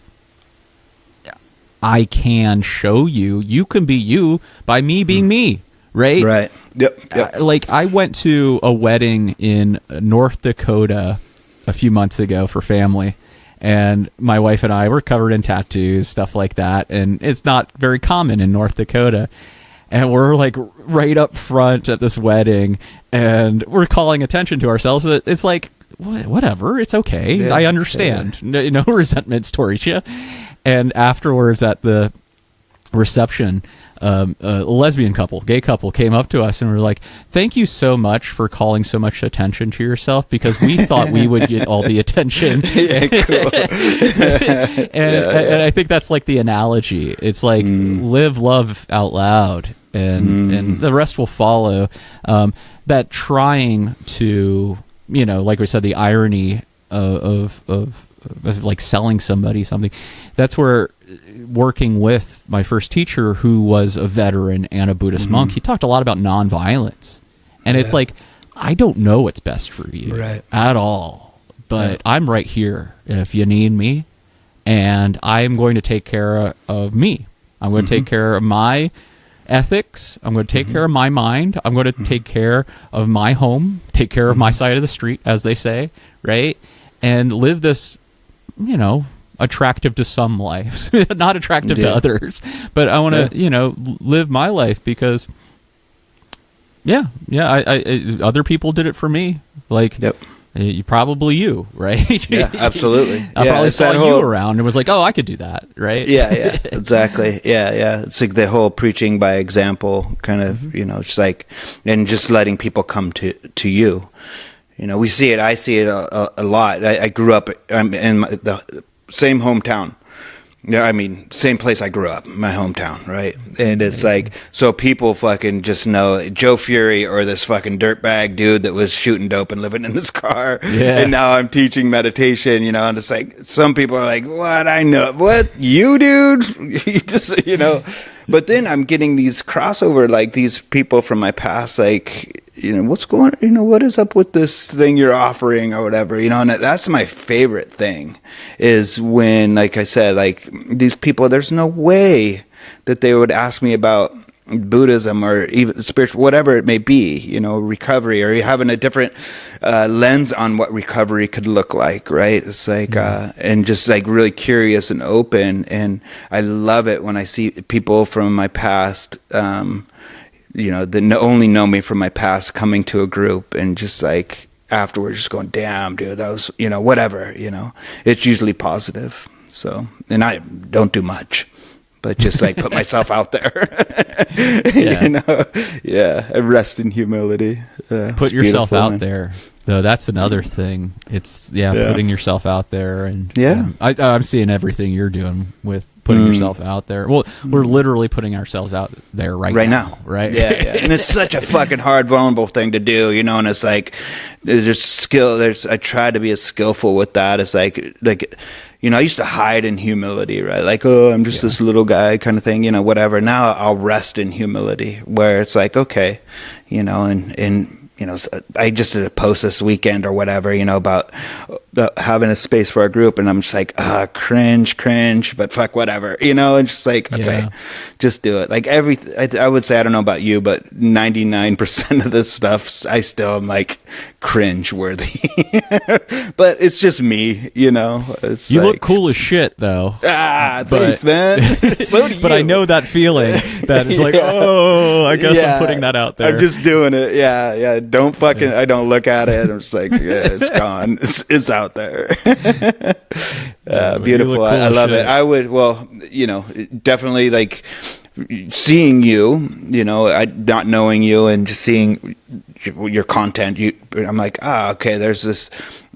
I can show you, you can be you by me being me. Right. Right. Yep. Like I went to a wedding in North Dakota a few months ago for family. And my wife and I were covered in tattoos, stuff like that. And it's not very common in North Dakota. And we're like right up front at this wedding and we're calling attention to ourselves. It's like, whatever, it's okay. Yeah, I understand. No resentments towards you. And afterwards at the reception, a lesbian couple, gay couple came up to us and were like, "Thank you so much for calling so much attention to yourself, because we thought we would get all the attention." Yeah, cool. And I think that's like the analogy. It's like live love out loud, and the rest will follow. That trying to, like we said, the irony of like selling somebody something. That's where working with my first teacher, who was a veteran and a Buddhist monk, he talked a lot about nonviolence. And it's like, I don't know what's best for you at all, but I'm right here if you need me, and I'm going to take care of me. I'm going to take care of my ethics. I'm going to take care of my mind. I'm going to take care of my home, take care of my side of the street, as they say, right? And live this, attractive to some lives, not attractive to others. But I want to, live my life because, I other people did it for me. Like, probably you, right? Yeah, absolutely. I probably saw you around and was like, oh, I could do that, right? Yeah, exactly. Yeah. It's like the whole preaching by example kind of, just like, and just letting people come to you. We see it. I see it a lot. I grew up in the same hometown. Yeah, same place I grew up, my hometown, right? And it's like, so people fucking just know Joe Fury or this fucking dirtbag dude that was shooting dope and living in his car. Yeah. And now I'm teaching meditation, and it's like, some people are like, what? I know. What? You, dude? You just, But then I'm getting these crossover, like these people from my past, like, what's going, what is up with this thing you're offering or whatever, and that's my favorite thing is when, like I said, like these people, there's no way that they would ask me about Buddhism or even spiritual, whatever it may be, recovery, or having a different lens on what recovery could look like, right? It's like, and just like really curious and open. And I love it when I see people from my past, that only know me from my past coming to a group and just like afterwards just going, damn, dude, that was, whatever, it's usually positive. So, and I don't do much, but just like put myself out there, I rest in humility. Put yourself out there. Though that's another thing. It's putting yourself out there, and I'm seeing everything you're doing with putting yourself out there. Well, we're literally putting ourselves out there right now, right? Yeah. And it's such a fucking hard, vulnerable thing to do, and it's like there's skill. I try to be as skillful with that as like I used to hide in humility, right? Like, oh, I'm just this little guy kind of thing, whatever. Now I'll rest in humility, where it's like, okay, and I just did a post this weekend or whatever, about having a space for our group, and I'm just like, cringe, but fuck whatever, and just like, okay, just do it. Like I would say, I don't know about you, but 99% of this stuff, I still am like cringe worthy, but it's just me, It's you look cool as shit though. Thanks, man. So do you. But I know that feeling that it's like, oh, I guess I'm putting that out there. I'm just doing it. Yeah. Don't fucking, I don't look at it. I'm just like, it's gone. It's out there. Beautiful. Cool I love it. I would, definitely like seeing you, not knowing you and just seeing your content. I'm like, okay, there's this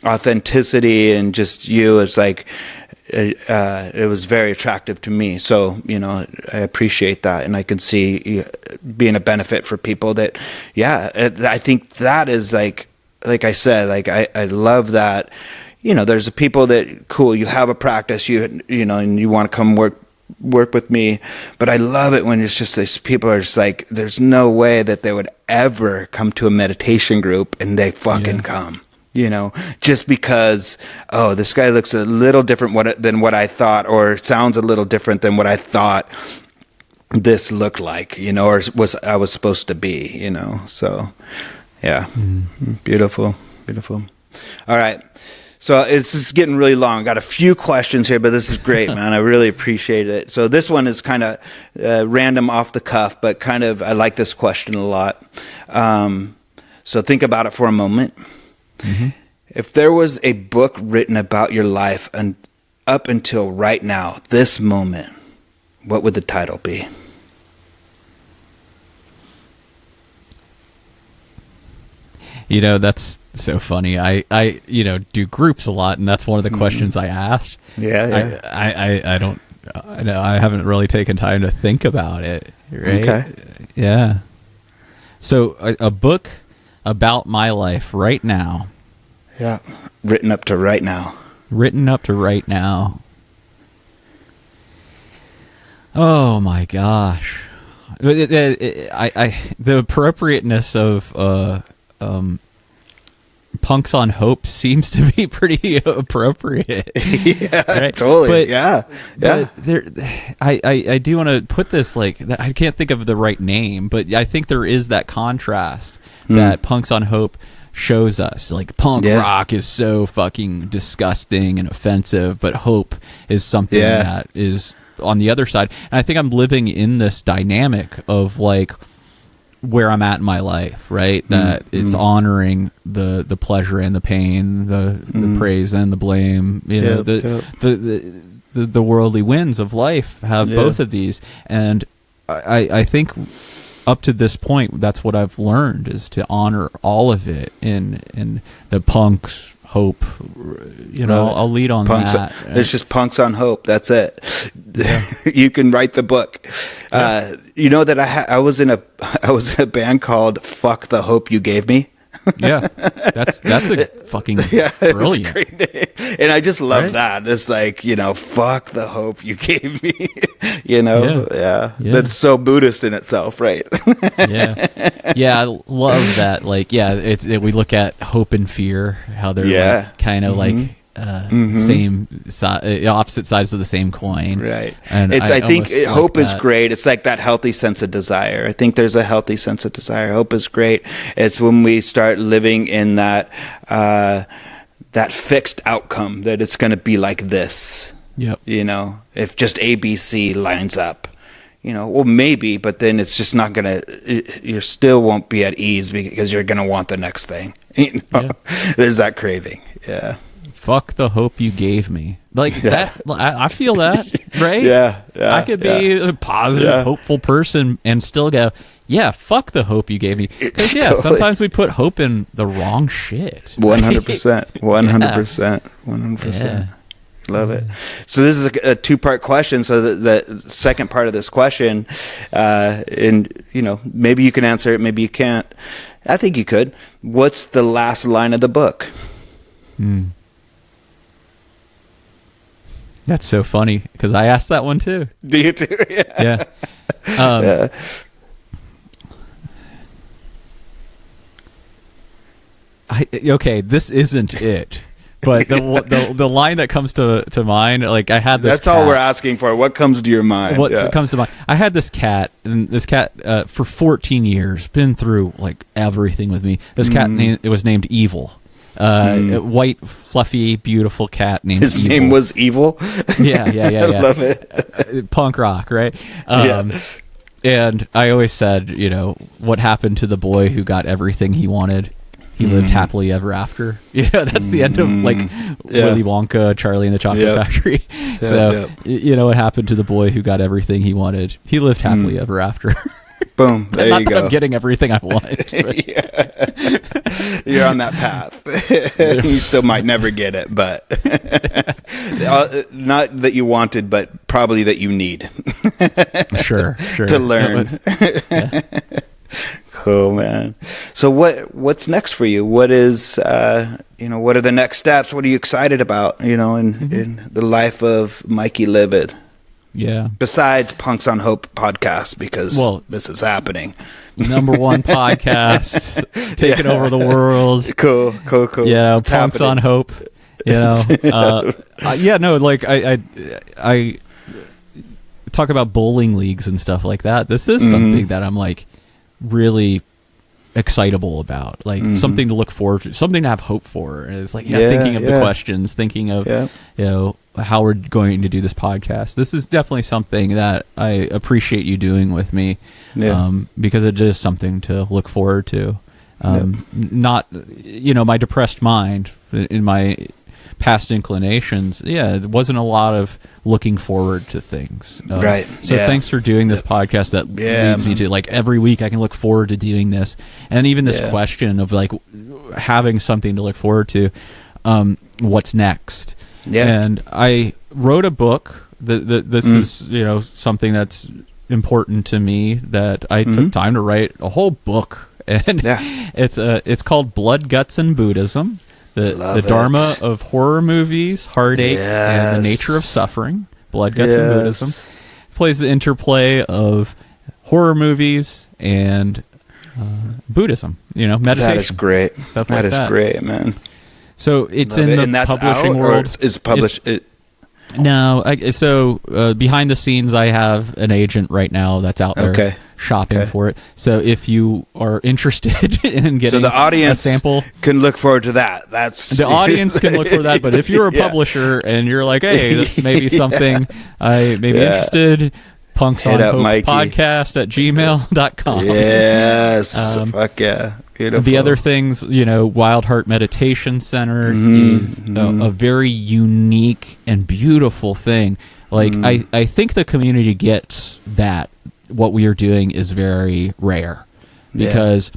authenticity and just you. It's like, it was very attractive to me. So, I appreciate that. And I can see being a benefit for people that, I think that is like I said, like, I love that, there's people that, cool, you have a practice, and you want to come work with me. But I love it when it's just these people are just like, there's no way that they would ever come to a meditation group, and they fucking come. Just because, this guy looks a little different than what I thought, or sounds a little different than what I thought this looked like, or I was supposed to be, so beautiful. All right. So it's just getting really long. Got a few questions here, but this is great, man. I really appreciate it. So this one is kind of random off the cuff, but kind of, I like this question a lot. So think about it for a moment. Mm-hmm. If there was a book written about your life and up until right now, this moment, what would the title be? That's so funny. I do groups a lot, and that's one of the questions I asked. Yeah. I haven't really taken time to think about it. Right? Okay. Yeah. So a book about my life right now. Yeah. Written up to right now. Oh my gosh. The appropriateness of Punks on Hope seems to be pretty appropriate. Yeah, right? Totally. But I do want to put this, like, I can't think of the right name, but I think there is that contrast that Punks on Hope shows us. Like, punk rock is so fucking disgusting and offensive, but hope is something that is on the other side. And I think I'm living in this dynamic of, like, where I'm at in my life, right? That it's honoring the pleasure and the pain, the praise and the blame. The worldly winds of life have both of these, and I think up to this point, that's what I've learned, is to honor all of it in the Punks Hope. I'll lead on punks, that. It's just Punks on Hope. That's it. Yeah. You can write the book. Yeah. That I was in a band called Fuck the Hope You Gave Me. Yeah, that's a fucking brilliant. Great name. And I just love that. It's like, fuck the hope you gave me. That's so Buddhist in itself, right? I love that. Like, we look at hope and fear, how they're like, kind of like same opposite sides of the same coin, right? And I think hope is great. It's like that healthy sense of desire. I think there's a healthy sense of desire. Hope is great. It's when we start living in that that fixed outcome, that it's going to be like this. Yep. If just ABC lines up, well, maybe, but then it's just not going to. You still won't be at ease because you're going to want the next thing. There's that craving. Yeah. Fuck the hope you gave me. Like that. I feel that, right? Yeah. I could be a positive, hopeful person and still go, fuck the hope you gave me. Because totally. Sometimes we put hope in the wrong shit. 100%. 100%. Love it. So this is a two-part question. So the second part of this question, and maybe you can answer it, maybe you can't. I think you could. What's the last line of the book? That's so funny, because I asked that one too. Do you too? Yeah. Okay, this isn't it. But the line that comes to mind, like, I had this. That's cat. All we're asking for. What comes to your mind? What comes to mind? I had this cat, and this cat for 14 years been through like everything with me. This cat it was named Evil. White, fluffy, beautiful cat named His Evil. name was Evil? Yeah. I love it. Punk rock, right? And I always said, what happened to the boy who got everything he wanted? He lived happily ever after. That's the end of, like, Willy Wonka, Charlie and the Chocolate Factory. So, what happened to the boy who got everything he wanted? He lived happily ever after. Boom. There Not you that go. I'm getting everything I wanted. You're on that path. You still might never get it, but not that you wanted, but probably that you need. Sure. To learn. Cool, man. So what's next for you? What is what are the next steps? What are you excited about, in the life of Mikey Livid? Yeah. Besides Punks on Hope podcast, because this is happening. #1 podcast, taking over the world. Cool. Yeah, it's Punks happening. on Hope. Like I talk about bowling leagues and stuff like that. This is something that I'm like really excitable about, like something to look forward to, something to have hope for. And it's like thinking of the questions, thinking of how we're going to do this podcast. This is definitely something that I appreciate you doing with me, because it is something to look forward to. Not my depressed mind in my past inclinations, it wasn't a lot of looking forward to things. Right. So thanks for doing this podcast that leads me to, like, every week I can look forward to doing this. And even this question of, like, having something to look forward to, what's next? Yeah. And I wrote a book. This is, something that's important to me, that I took time to write a whole book. And it's called Blood, Guts, and Buddhism. The Dharma of horror movies, heartache, and the nature of suffering. Blood, Guts, and Buddhism. It plays the interplay of horror movies and Buddhism. Meditation. That is great. Stuff like that. That is great, man. So it's in the publishing world. Or is published? No. So behind the scenes, I have an agent right now that's out there. Shopping for it. So if you are interested in getting the audience a sample, can look forward to that. That's the audience can look for that. But if you're a publisher and you're like, hey, this may be something I may be interested, Punks on Hope podcast at gmail.com. Yes. Fuck yeah. Beautiful. The other things, Wild Heart Meditation Center is a very unique and beautiful thing. Like, I think the community gets that. What we are doing is very rare, because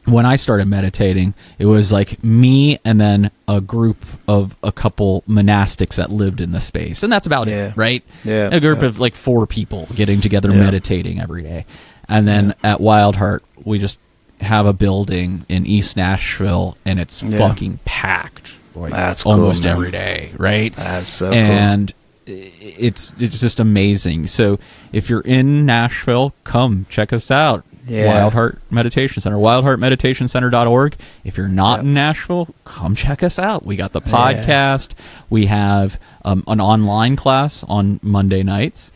when I started meditating, it was like me and then a group of a couple monastics that lived in the space, and that's about it, right? Yeah, a group of like 4 people getting together meditating every day. And then at Wild Heart, we just have a building in East Nashville, and it's fucking packed, like, that's almost cool, every day, right? That's so cool. It's just amazing. So if you're in Nashville, come check us out. Wild Heart Meditation Center, wildheartmeditationcenter.org. If you're not in Nashville, come check us out. We got the podcast. We have an online class on Monday nights.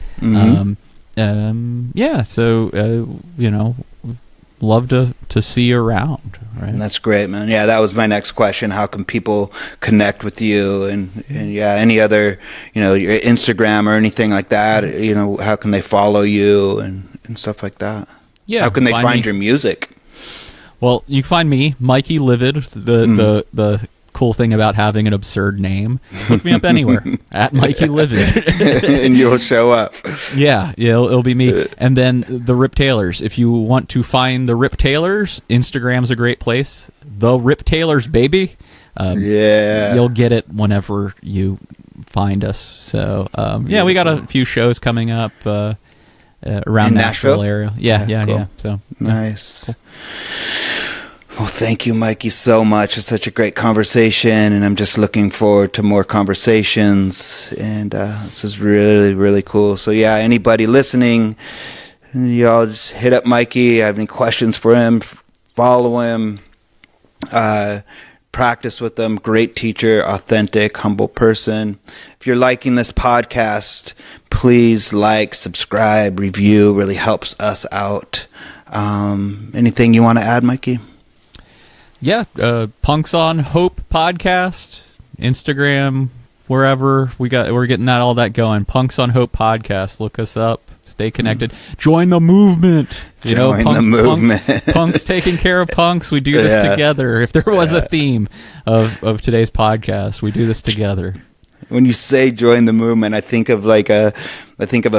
So love to see you around. Right? That's great, man. Yeah, that was my next question. How can people connect with you? And any other, your Instagram or anything like that, how can they follow you and stuff like that? Yeah. How can they find your music? Well, you can find me, Mikey Livid, the cool thing about having an absurd name. Look me up anywhere at Mikey Livid. And you'll show up. Yeah, it'll be me. And then the Rip Taylors. If you want to find the Rip Taylors, Instagram's a great place. The Rip Taylors, baby. You'll get it whenever you find us. So, we got a few shows coming up around Nashville area. Yeah. So nice. Cool. Well, thank you, Mikey, so much. It's such a great conversation, and I'm just looking forward to more conversations. And this is really, really cool. So, anybody listening, y'all just hit up Mikey. Have any questions for him? Follow him. Practice with him. Great teacher, authentic, humble person. If you're liking this podcast, please like, subscribe, review. Really helps us out. Anything you want to add, Mikey? Yeah, Punks on Hope podcast, Instagram, wherever we're getting all that going. Punks on Hope podcast. Look us up. Stay connected. Join the movement. Join the movement. Punks taking care of punks. We do this together. If there was a theme of today's podcast, we do this together. When you say join the movement, I think of a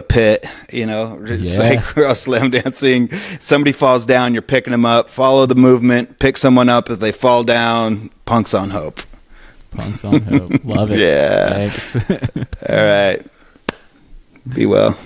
pit, it's like we're all slam dancing. Somebody falls down, you're picking them up. Follow the movement, pick someone up. If they fall down, Punks on Hope. Punks on Hope. Love it. Yeah. Thanks. All right. Be well.